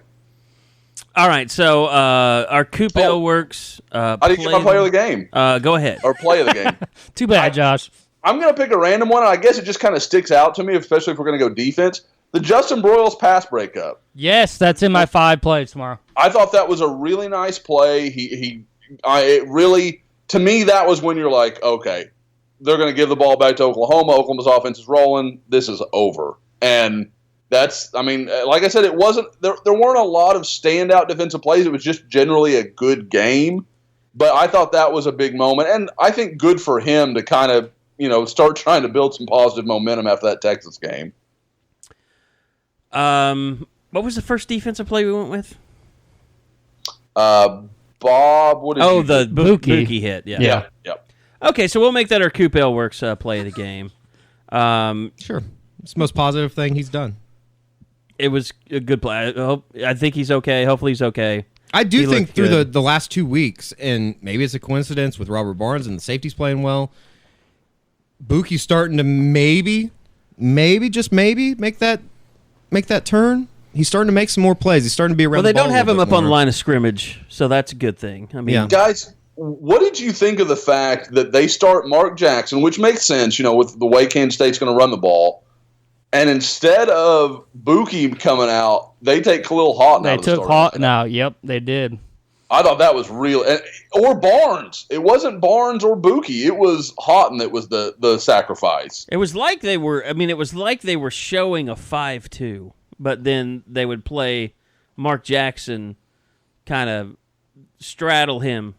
All right, so our Coop Ale works. I didn't get my player of the game. Go ahead. Or play of the game. Too bad, Josh. I'm going to pick a random one, and I guess it just kind of sticks out to me, especially if we're going to go defense. The Justin Broyles pass breakup. Yes, that's in my 5 plays tomorrow. I thought that was a really nice play. It really, to me, that was when you're like, okay, they're going to give the ball back to Oklahoma. Oklahoma's offense is rolling. This is over. And that's, like I said, it wasn't, there weren't a lot of standout defensive plays. It was just generally a good game. But I thought that was a big moment. And I think good for him to kind of, start trying to build some positive momentum after that Texas game. What was the first defensive play we went with? Bob, what did you the Buki hit. Yeah. Okay, so we'll make that our Coop Ale Works play of the game. Sure. It's the most positive thing he's done. It was a good play. I think he's okay. Hopefully he's okay. I do think through the last 2 weeks, and maybe it's a coincidence with Robert Barnes and the safety's playing well, Buki's starting to maybe just maybe make that turn. He's starting to make some more plays. He's starting to be around. Well, they the ball don't have a him bit up on more. the line of scrimmage, so that's a good thing. Guys, what did you think of the fact that they start Mark Jackson, which makes sense, with the way Kansas State's going to run the ball, and instead of Buki coming out, they take Khalil Houghton out of the They took Houghton out. Yep, they did. I thought that was real. Or Barnes. It wasn't Barnes or Buki. It was Houghton that was the sacrifice. It was like they were. It was like they were showing a 5-2, but then they would play Mark Jackson, kind of straddle him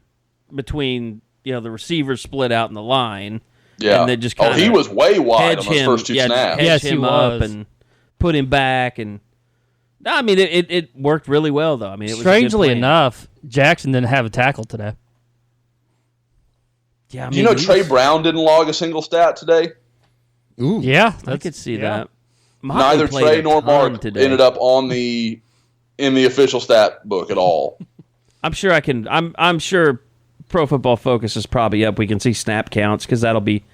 between the receivers split out in the line. Yeah. And then just kind of he was way wide on those first two snaps. Hedge him up and put him back and. No, it worked really well though. It was strangely enough, Jackson didn't have a tackle today. Yeah, Trey Brown didn't log a single stat today. Ooh, yeah, I could see that. Neither Trey nor Mark ended up in the official stat book at all. I'm sure I can. I'm sure Pro Football Focus is probably up. We can see snap counts because that'll be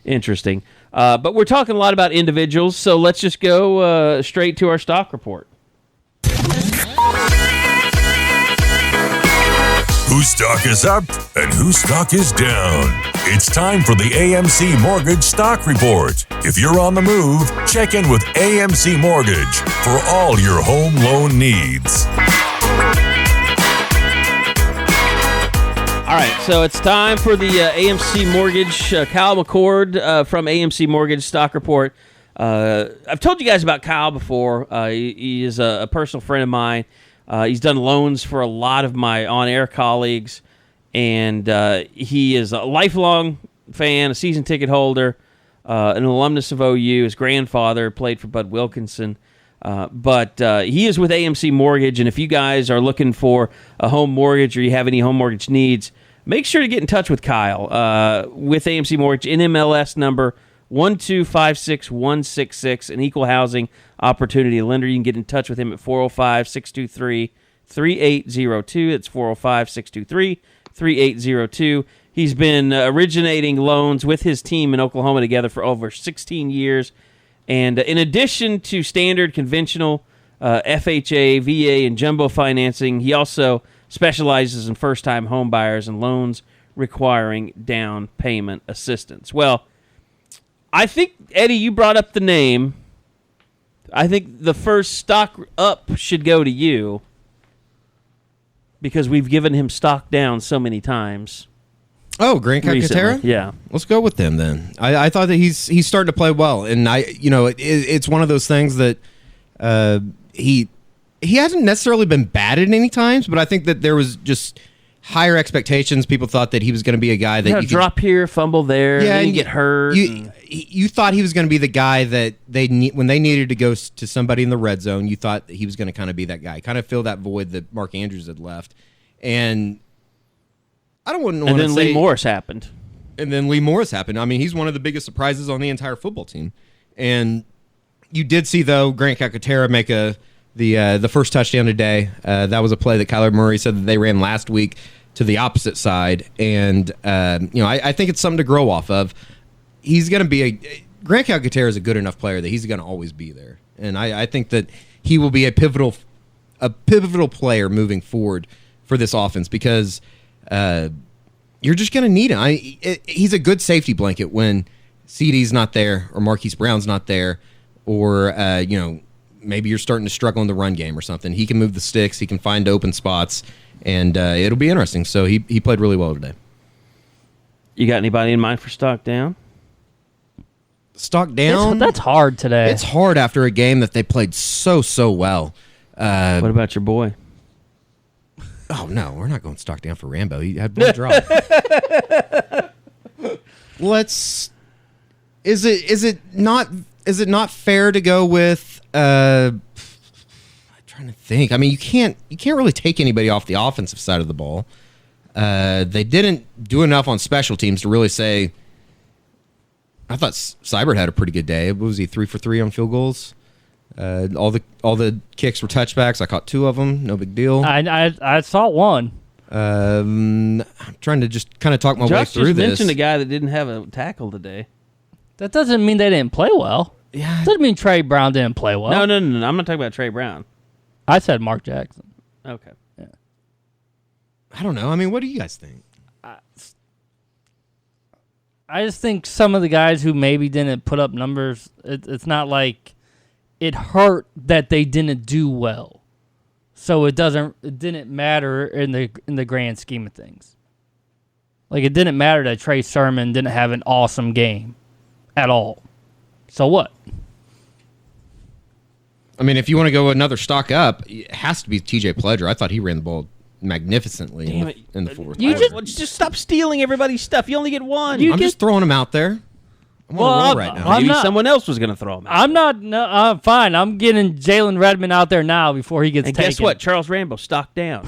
interesting. But we're talking a lot about individuals, so let's just go straight to our stock report. Whose stock is up and whose stock is down? It's time for the AMC Mortgage Stock Report. If you're on the move, check in with AMC Mortgage for all your home loan needs. All right, so it's time for the AMC Mortgage, Kyle McCord from AMC Mortgage Stock Report. I've told you guys about Kyle before. He is a personal friend of mine. He's done loans for a lot of my on-air colleagues, and he is a lifelong fan, a season ticket holder, an alumnus of OU. His grandfather played for Bud Wilkinson. But he is with AMC Mortgage, and if you guys are looking for a home mortgage or you have any home mortgage needs, make sure to get in touch with Kyle with AMC Mortgage, NMLS number 1256166, an equal housing opportunity lender. You can get in touch with him at 405-623-3802. It's 405-623-3802. He's been originating loans with his team in Oklahoma together for over 16 years. And in addition to standard, conventional, FHA, VA, and jumbo financing, he also specializes in first-time home buyers and loans requiring down payment assistance. Well, I think, Eddie, you brought up the name. I think the first stock up should go to you because we've given him stock down so many times. Oh, Grant Calcaterra? Yeah. Let's go with them then. I thought that he's starting to play well, and it's one of those things that he hasn't necessarily been bad at any times, but I think that there was just higher expectations. People thought that he was going to be a guy that you drop here, fumble there, and you get hurt. You thought he was going to be the guy that when they needed to go to somebody in the red zone, you thought that he was going to kind of be that guy, kind of fill that void that Mark Andrews had left. And I don't want to say... And then Lee Morris happened. I mean, he's one of the biggest surprises on the entire football team. And you did see, though, Grant Calcaterra make a the first touchdown today. That was a play that Kyler Murray said that they ran last week to the opposite side, and I think it's something to grow off of. He's going to be Grant Calcaterra is a good enough player that he's going to always be there, and I think that he will be a pivotal player moving forward for this offense because you're just going to need him. He's a good safety blanket when CeeDee's not there or Marquise Brown's not there, or maybe you're starting to struggle in the run game or something. He can move the sticks. He can find open spots, and it'll be interesting. So he played really well today. You got anybody in mind for stock down? Stock down? That's hard today. It's hard after a game that they played so well. What about your boy? Oh, no, we're not going stock down for Rambo. He had one drop. Is it not fair to go with I'm trying to think. I mean, you can't really take anybody off the offensive side of the ball. They didn't do enough on special teams to really say. I thought Seibert had a pretty good day. What was he, 3 for 3 on field goals? All the kicks were touchbacks. I caught 2 of them. No big deal. I saw one. I'm trying to just kind of talk my way Josh through just this. mentioned a guy that didn't have a tackle today. That doesn't mean they didn't play well. Yeah. Doesn't mean Trey Brown didn't play well. No. I'm not talking about Trey Brown. I said Mark Jackson. Okay. Yeah. I don't know. I mean, what do you guys think? I just think some of the guys who maybe didn't put up numbers, it's not like it hurt that they didn't do well. So it didn't matter in the grand scheme of things. Like, it didn't matter that Trey Sermon didn't have an awesome game at all. So what? I mean, if you want to go another stock up, it has to be TJ Pledger. I thought he ran the ball magnificently in the fourth. You just stop stealing everybody's stuff. You only get one. I'm just throwing them out there. I'm on a roll right now. Maybe someone else was going to throw them out. I'm not. No, I'm fine. I'm getting Jalen Redmond out there now before he gets taken. Guess what? Charles Rambo, stock down.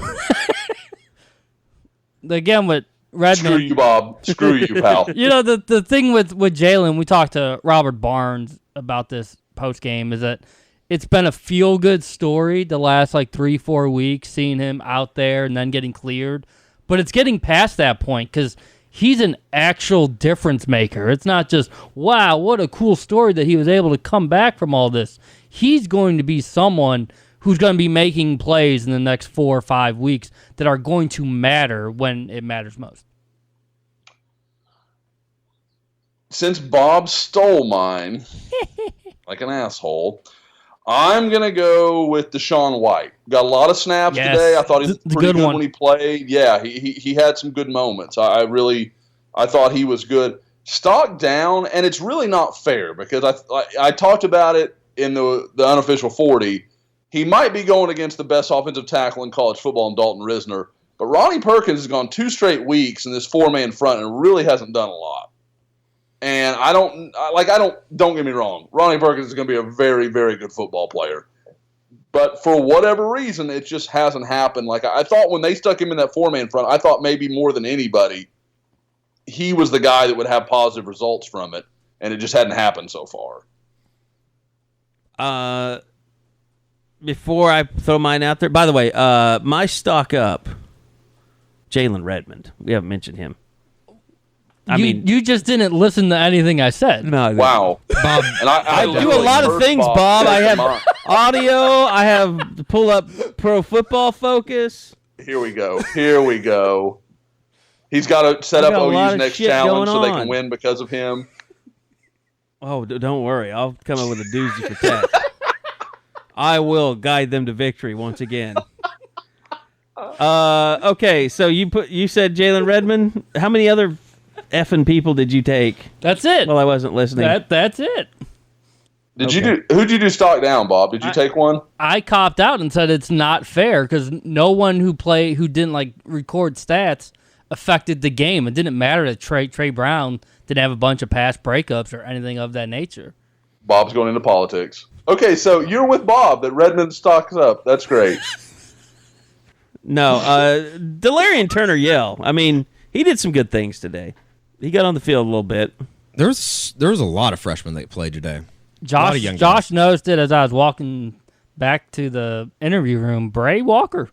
Again, with Redmond. Screw you, Bob. Screw you, pal. The thing with Jalen, we talked to Robert Barnes about this post game, is that it's been a feel-good story the last 3-4 weeks, seeing him out there and then getting cleared. But it's getting past that point because he's an actual difference maker. It's not just, wow, what a cool story that he was able to come back from all this. He's going to be someone who's going to be making plays in the next 4 or 5 weeks that are going to matter when it matters most. Since Bob stole mine, like an asshole, I'm going to go with Deshaun White. Got a lot of snaps today. I thought he was pretty good when he played. Yeah, he had some good moments. I thought he was good. Stock down, and it's really not fair because I talked about it in the unofficial 40. He might be going against the best offensive tackle in college football in Dalton Risner, but Ronnie Perkins has gone 2 straight weeks in this 4-man front and really hasn't done a lot. And don't get me wrong, Ronnie Perkins is going to be a very, very good football player. But for whatever reason, it just hasn't happened. I thought when they stuck him in that 4-man front, I thought maybe more than anybody, he was the guy that would have positive results from it, and it just hadn't happened so far. Before I throw mine out there, by the way, my stock up, Jalen Redmond. We haven't mentioned him. You just didn't listen to anything I said. No. Wow, Bob. And I do a lot of things, Bob. I have audio. I have to pull up Pro Football Focus. Here we go. He's got to set up OU's next challenge so they can win because of him. Oh, don't worry. I'll come up with a doozy for Tech. I will guide them to victory once again. Okay, so you said Jalen Redmond. How many other effing people did you take? That's it. Well, I wasn't listening. That's it. Who'd you do stock down, Bob? Did you take one? I copped out and said it's not fair because no one who didn't record stats affected the game. It didn't matter that Trey Brown didn't have a bunch of pass breakups or anything of that nature. Bob's going into politics. Okay, so you're with Bob that Redmond stocks up. That's great. No, Delarian Turner-Yell. I mean, he did some good things today. He got on the field a little bit. There was a lot of freshmen that played today. Josh noticed it as I was walking back to the interview room. Bray Walker.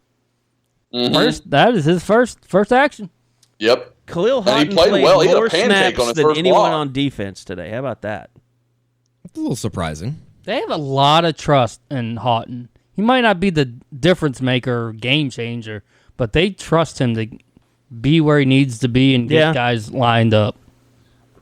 Mhm. That is his first action. Yep. Khalil And he Houghton played played well. He had a more pancake on snaps his than first anyone block. on defense today. How about that? It's a little surprising. They have a lot of trust in Houghton. He might not be the difference maker or game changer, but they trust him to be where he needs to be and get guys lined up.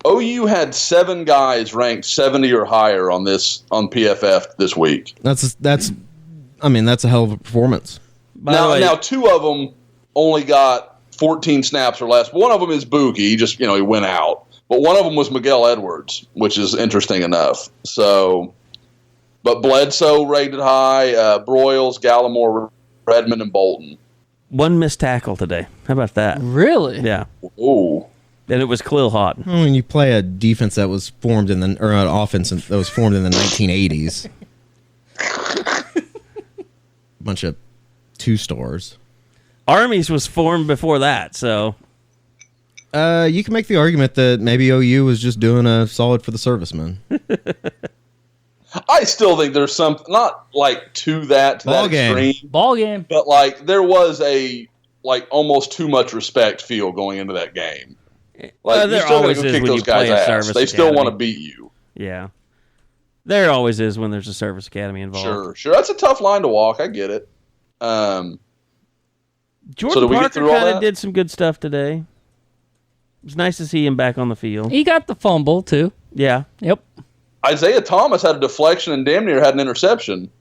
OU had 7 guys ranked 70 or higher on PFF this week. That's a hell of a performance. Now 2 of them only got 14 snaps or less. One of them is Buki. He just, he went out. But one of them was Miguel Edwards, which is interesting enough. So, but Bledsoe rated high, Broyles, Gallimore, Redmond, and Bolton. One missed tackle today. How about that? Really? Yeah. Ooh. And it was Khalil Houghton. Well, when you play a defense that was formed or an offense that was formed in the 1980s, a bunch of 2-stars. Armies was formed before that, so you can make the argument that maybe OU was just doing a solid for the servicemen. I still think there's some, not like to that extreme. Ball game. But like there was a almost too much respect feel going into that game. Like there you still always gotta go is kick when those you play guys' a ass. service They still academy. want to beat you. Yeah. There always is when there's a service academy involved. Sure. That's a tough line to walk. I get it. Jordan so did we get Parker through all kind of that? did some good stuff today. It was nice to see him back on the field. He got the fumble, too. Yeah. Yep. Isaiah Thomas had a deflection and damn near had an interception.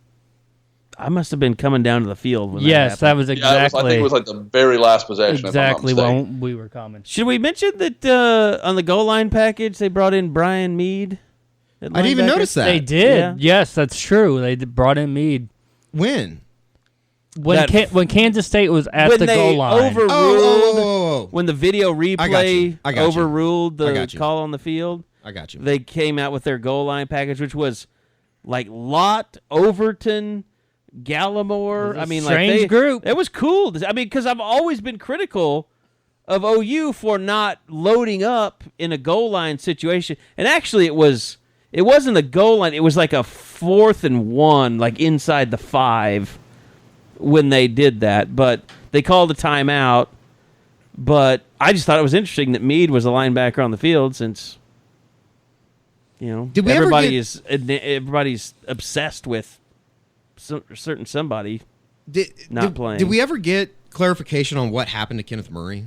I must have been coming down to the field when Yes, that was I exactly. think it was like the very last possession. exactly if I'm not when mistaken. we were coming. Should we mention that on the goal line package they brought in Brian Mead? I didn't even linebacker? notice that. They did. Yeah. Yes, that's true. They brought in Mead. When? When Kansas State was at When the they goal line. overruled, when the video replay I got you. overruled I the got you. call on the field, I got you. they came out with their goal line package, which was like Lott, Overton, Gallimore. It was a strange group. It was cool. I mean, because I've always been critical of OU for not loading up in a goal line situation, and actually it wasn't a goal line. It was like a 4th and 1, like inside the 5. When they did that, but they called a timeout. But I just thought it was interesting that Mead was a linebacker on the field since, Did we ever everybody's obsessed with certain somebody not playing. Did we ever get clarification on what happened to Kenneth Murray?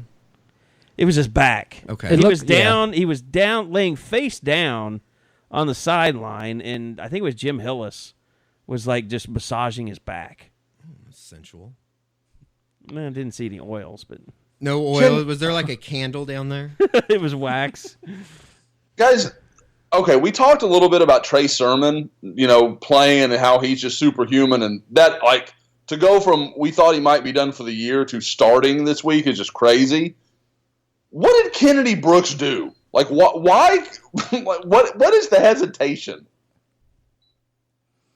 It was his back. Okay. He was down. He was down, laying face down on the sideline, and I think it was Jim Hillis was like just massaging his back. Sensual. I didn't see any oils, but No oil. Was there like a candle down there? it was wax. Guys, okay, we talked a little bit about Trey Sermon, playing and how he's just superhuman, and that to go from we thought he might be done for the year to starting this week is just crazy. What did Kennedy Brooks do? Like, why? What is the hesitation?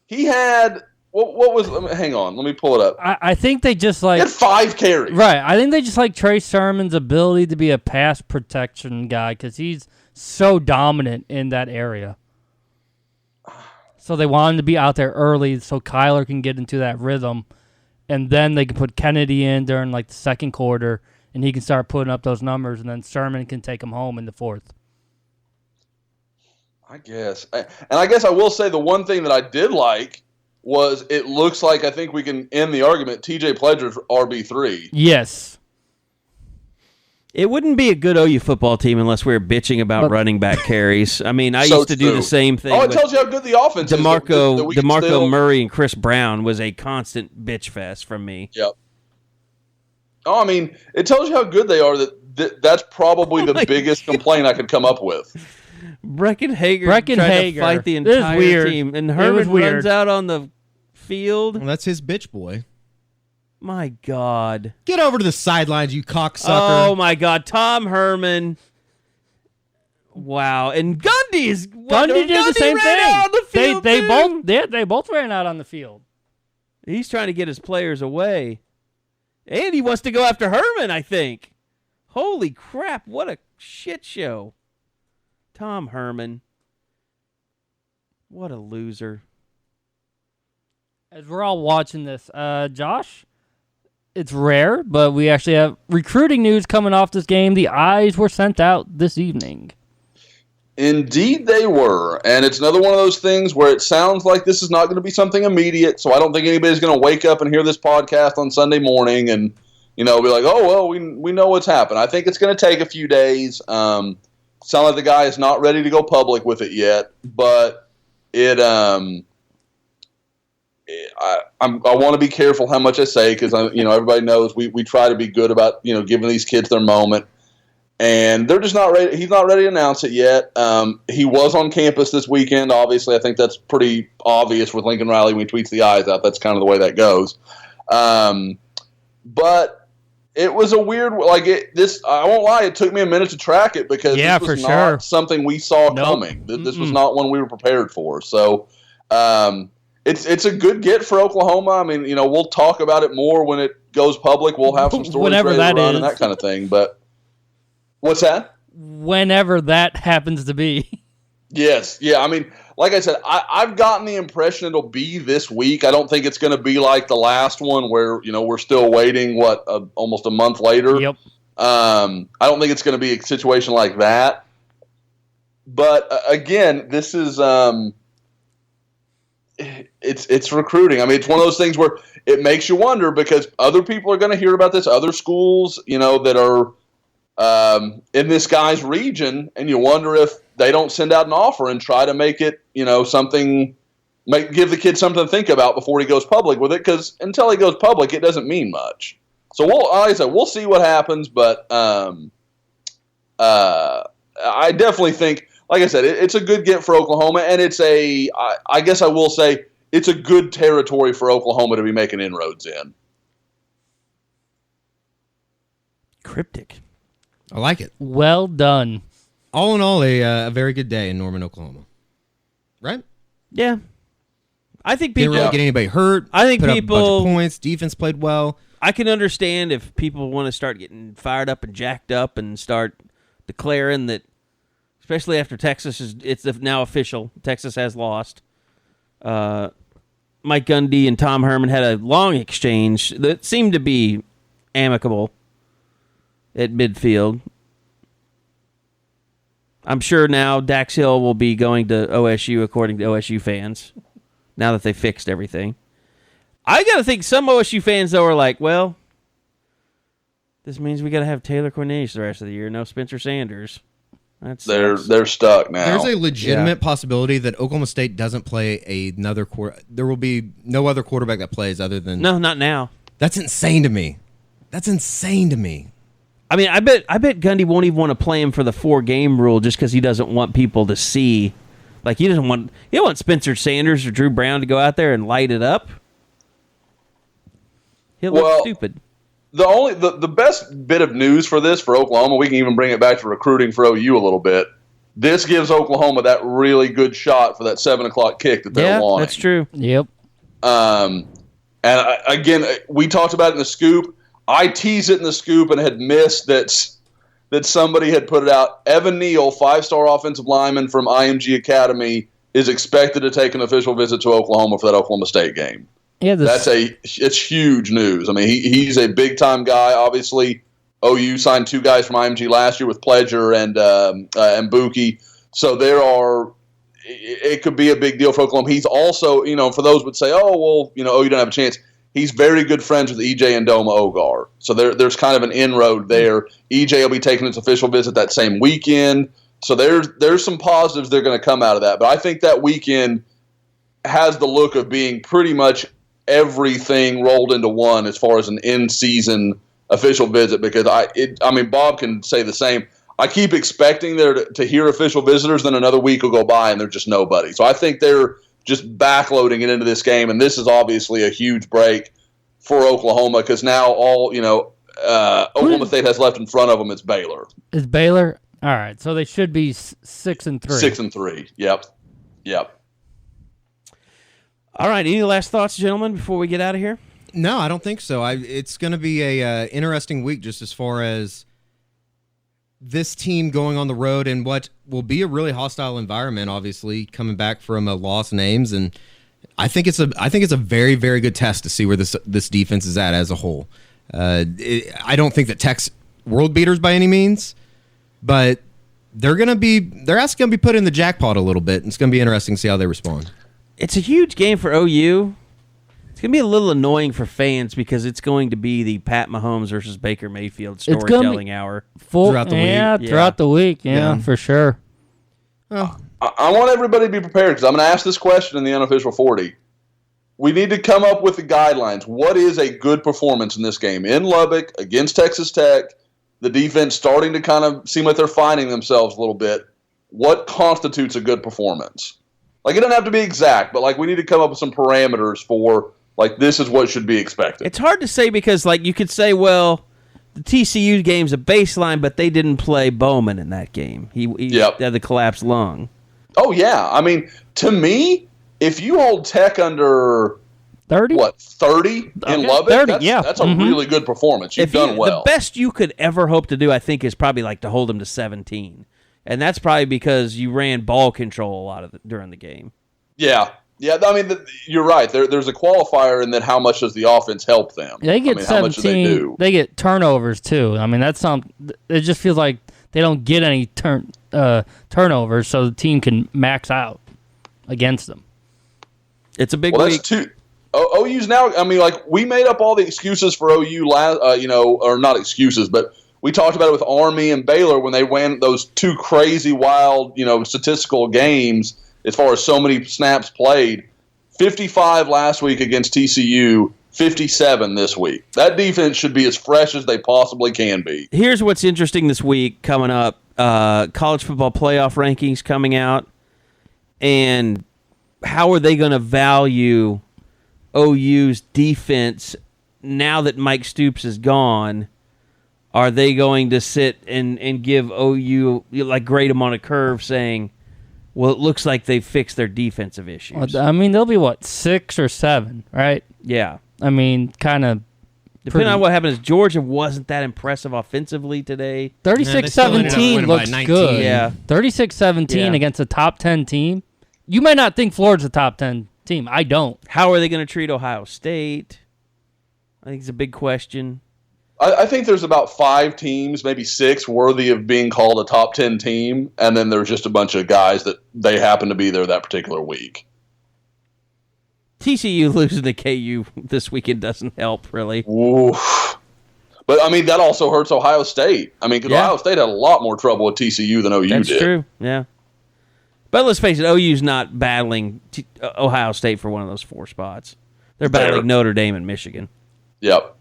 He had. What was? Hang on, let me pull it up. I think they just He had 5 carries. Right. I think they just like Trey Sermon's ability to be a pass protection guy because he's so dominant in that area. So they want him to be out there early so Kyler can get into that rhythm, and then they can put Kennedy in during like the second quarter, and he can start putting up those numbers, and then Sermon can take him home in the 4th. I guess, and I guess I will say the one thing that I did like was it looks like I think we can end the argument. TJ Pledger's RB3. Yes. It wouldn't be a good OU football team unless we were bitching about running back carries. I mean, I So used to do true. the same thing. Oh, it with tells you how good the offense is. that we can DeMarco still- Murray and Chris Brown was a constant bitch fest from me. Yep. Oh, I mean, it tells you how good they are. That's probably the biggest complaint I could come up with. Breckenhager tried to fight the This is entire weird. team, and It was Herman weird. runs out on the field. Well, that's his bitch boy. My God. Get over to the sidelines, you cocksucker. Oh, my God. Tom Herman. Wow. And Gundy is... Gundy did the same ran out on the thing. field, They too. they both ran out on the field. He's trying to get his players away. And he wants to go after Herman, I think. Holy crap. What a shit show. Tom Herman. What a loser. As we're all watching this, Josh, it's rare, but we actually have recruiting news coming off this game. The eyes were sent out this evening. Indeed they were. And it's another one of those things where it sounds like this is not going to be something immediate, so I don't think anybody's going to wake up and hear this podcast on Sunday morning and, be like, oh, well, we know what's happened. I think it's going to take a few days. Sound like the guy is not ready to go public with it yet, but I want to be careful how much I say because, everybody knows we try to be good about, giving these kids their moment. And they're just not ready. He's not ready to announce it yet. He was on campus this weekend. Obviously, I think that's pretty obvious with Lincoln Riley when he tweets the eyes out. That's kind of the way that goes. But it was a weird. I won't lie. It took me a minute to track it because this was not something we saw coming. This was not one we were prepared for. So it's a good get for Oklahoma. I mean, we'll talk about it more when it goes public. We'll have some stories ready to run and that kind of thing. But what's that? Whenever that happens to be. Yes. Yeah. I mean, like I said, I've gotten the impression it'll be this week. I don't think it's going to be like the last one where, we're still waiting, almost a month later. Yep. I don't think it's going to be a situation like that. But again, this is it's recruiting. I mean, it's one of those things where it makes you wonder because other people are going to hear about this, other schools, that are in this guy's region, and you wonder if they don't send out an offer and try to make it, something, give the kid something to think about before he goes public with it. Because until he goes public, it doesn't mean much. So we'll see what happens. But I definitely think, like I said, it's a good get for Oklahoma, and I guess I will say it's a good territory for Oklahoma to be making inroads in. Cryptic. I like it. Well done. All in all, a very good day in Norman, Oklahoma. Right? Yeah. I think people didn't really get anybody hurt. I think put people up a bunch of points. Defense played well. I can understand if people want to start getting fired up and jacked up and start declaring that, especially after Texas it's now official. Texas has lost. Mike Gundy and Tom Herman had a long exchange that seemed to be amicable at midfield. I'm sure now Dax Hill will be going to OSU, according to OSU fans, now that they fixed everything. I got to think some OSU fans, though, are like, well, this means we got to have Taylor Cornelius the rest of the year, no Spencer Sanders. They're stuck now. There's a legitimate possibility that Oklahoma State doesn't play another quarter. There will be no other quarterback that plays other than... No, not now. That's insane to me. I mean, I bet Gundy won't even want to play him for the 4-game rule just because he doesn't want people to see. Like, he don't want Spencer Sanders or Drew Brown to go out there and light it up. He'll look stupid. The best bit of news for Oklahoma, we can even bring it back to recruiting for OU a little bit. This gives Oklahoma that really good shot for that 7:00 kick that they're wanting. Yeah, that's true. Yep. And again, we talked about it in the scoop. I teased it in the scoop and had missed that somebody had put it out. Evan Neal, 5-star offensive lineman from IMG Academy, is expected to take an official visit to Oklahoma for that Oklahoma State game. Yeah, it's huge news. I mean, he's a big time guy. Obviously, OU signed 2 guys from IMG last year with Pledger and Buki. So it could be a big deal for Oklahoma. He's also, for those who would say, oh well, OU don't have a chance. He's very good friends with EJ and Doma Ogar. So there's kind of an inroad there. EJ will be taking his official visit that same weekend. So there's some positives that are going to come out of that. But I think that weekend has the look of being pretty much everything rolled into one as far as an in-season official visit, because Bob can say the same. I keep expecting there to hear official visitors, then another week will go by and there's just nobody. So I think they're just backloading it into this game, and this is obviously a huge break for Oklahoma because now Oklahoma State has left in front of them. It's Baylor. Is Baylor? All right, so they should be 6-3. 6-3. Yep. All right. Any last thoughts, gentlemen, before we get out of here? No, I don't think so. It's going to be a interesting week just as far as this team going on the road in what will be a really hostile environment, obviously, coming back from a lost names. And I think it's a very, very good test to see where this defense is at as a whole. I don't think that Tech's world beaters by any means, but they're actually gonna be put in the jackpot a little bit, and it's gonna be interesting to see how they respond. It's a huge game for OU. It's going to be a little annoying for fans because it's going to be the Pat Mahomes versus Baker Mayfield storytelling hour. Throughout the week. Yeah, for sure. I want everybody to be prepared because I'm going to ask this question in the unofficial 40. We need to come up with the guidelines. What is a good performance in this game? In Lubbock, against Texas Tech, the defense starting to kind of seem like they're finding themselves a little bit. What constitutes a good performance? Like, it doesn't have to be exact, but, like, we need to come up with some parameters for, like, this is what should be expected. It's hard to say because, like, you could say, well, the TCU game's a baseline, but they didn't play Bowman in that game. He had the collapsed lung. Oh, yeah. I mean, to me, if you hold Tech under 30? 30 in Lubbock? 30, that's a really good performance. You've done well. The best you could ever hope to do, I think, is probably like to hold them to 17. And that's probably because you ran ball control a lot during the game. Yeah. Yeah, I mean, you're right. There's a qualifier in that how much does the offense help them? They get 17. How much do they do? They get turnovers, too. I mean, that's something. It just feels like they don't get any turnovers, so the team can max out against them. It's a big week. That's OU's now, I mean, like, we made up all the excuses for OU last, or not excuses, but we talked about it with Army and Baylor when they ran those two crazy, wild, statistical games as far as so many snaps played. 55 last week against TCU, 57 this week. That defense should be as fresh as they possibly can be. Here's what's interesting this week coming up. College football playoff rankings coming out. And how are they going to value OU's defense now that Mike Stoops is gone? Are they going to sit and give OU, grade them on a curve saying, well, it looks like they've fixed their defensive issues? I mean, they'll be, 6 or 7, right? Yeah. I mean, kind of. Depending on what happens, Georgia wasn't that impressive offensively today. 36-17 looks good. Yeah. 36-17 against a top 10 team. You might not think Florida's a top 10 team. I don't. How are they going to treat Ohio State? I think it's a big question. I think there's about 5 teams, maybe 6, worthy of being called a top 10 team, and then there's just a bunch of guys that they happen to be there that particular week. TCU losing to KU this weekend doesn't help, really. Oof. But, I mean, that also hurts Ohio State. I mean, because Ohio State had a lot more trouble with TCU than OU did. That's true, yeah. But let's face it, OU's not battling Ohio State for one of those 4 spots. They're battling Notre Dame and Michigan. Yep.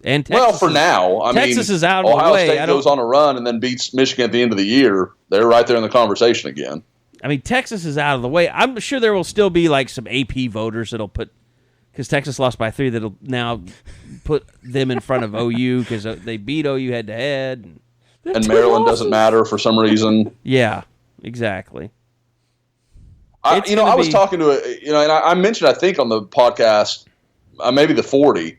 And Texas for now, Texas is out of Ohio the way. State goes on a run and then beats Michigan at the end of the year. They're right there in the conversation again. I mean, Texas is out of the way. I'm sure there will still be some AP voters that'll put, because Texas lost by 3, that'll now put them in front of OU because they beat OU head to head. And Maryland doesn't matter for some reason. Yeah, exactly. I was talking to and I mentioned, I think on the podcast, maybe the 40.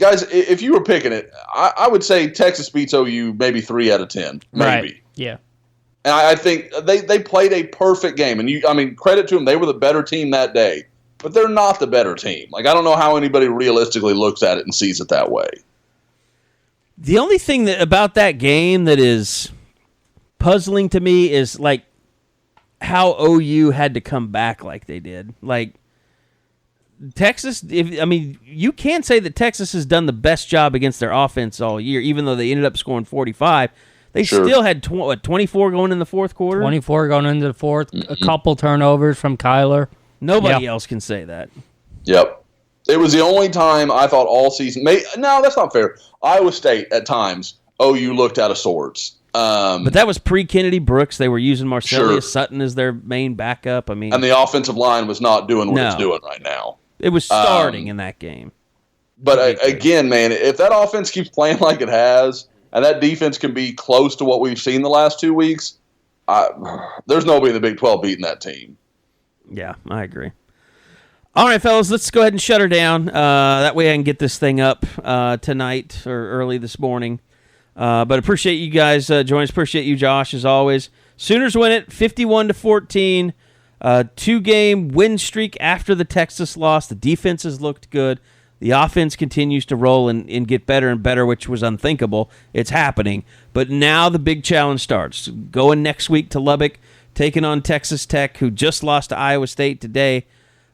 Guys, if you were picking it, I would say Texas beats OU maybe 3 out of 10, maybe. Right. Yeah. And I think they played a perfect game. And credit to them, they were the better team that day. But they're not the better team. I don't know how anybody realistically looks at it and sees it that way. The only thing about that game that is puzzling to me is how OU had to come back like they did. Texas, you can say that Texas has done the best job against their offense all year, even though they ended up scoring 45. They still had 24 going in the fourth quarter? 24 going into the fourth. A couple turnovers from Kyler. Nobody else can say that. Yep. It was the only time I thought all season. No, that's not fair. Iowa State, at times, OU looked out of sorts. But that was pre-Kennedy Brooks. They were using Marcellus Sutton as their main backup. And the offensive line was not doing what it's doing right now. It was starting in that game. But again, man, if that offense keeps playing like it has, and that defense can be close to what we've seen the last 2 weeks, there's nobody in the Big 12 beating that team. Yeah, I agree. All right, fellas, let's go ahead and shut her down. That way I can get this thing up tonight or early this morning. But appreciate you guys joining us. Appreciate you, Josh, as always. Sooners win it 51-14. 2-game win streak after the Texas loss. The defense has looked good. The offense continues to roll and get better and better, which was unthinkable. It's happening. But now the big challenge starts. Going next week to Lubbock, taking on Texas Tech, who just lost to Iowa State today.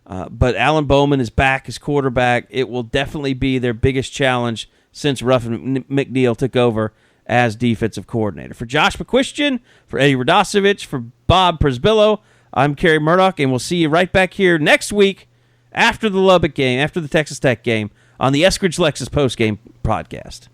But Alan Bowman is back as quarterback. It will definitely be their biggest challenge since Ruffin McNeil took over as defensive coordinator. For Josh McQuistion, for Eddie Radosevich, for Bob Prisbillo, I'm Carey Murdoch, and we'll see you right back here next week after the Lubbock game, after the Texas Tech game, on the Eskridge Lexus Postgame podcast.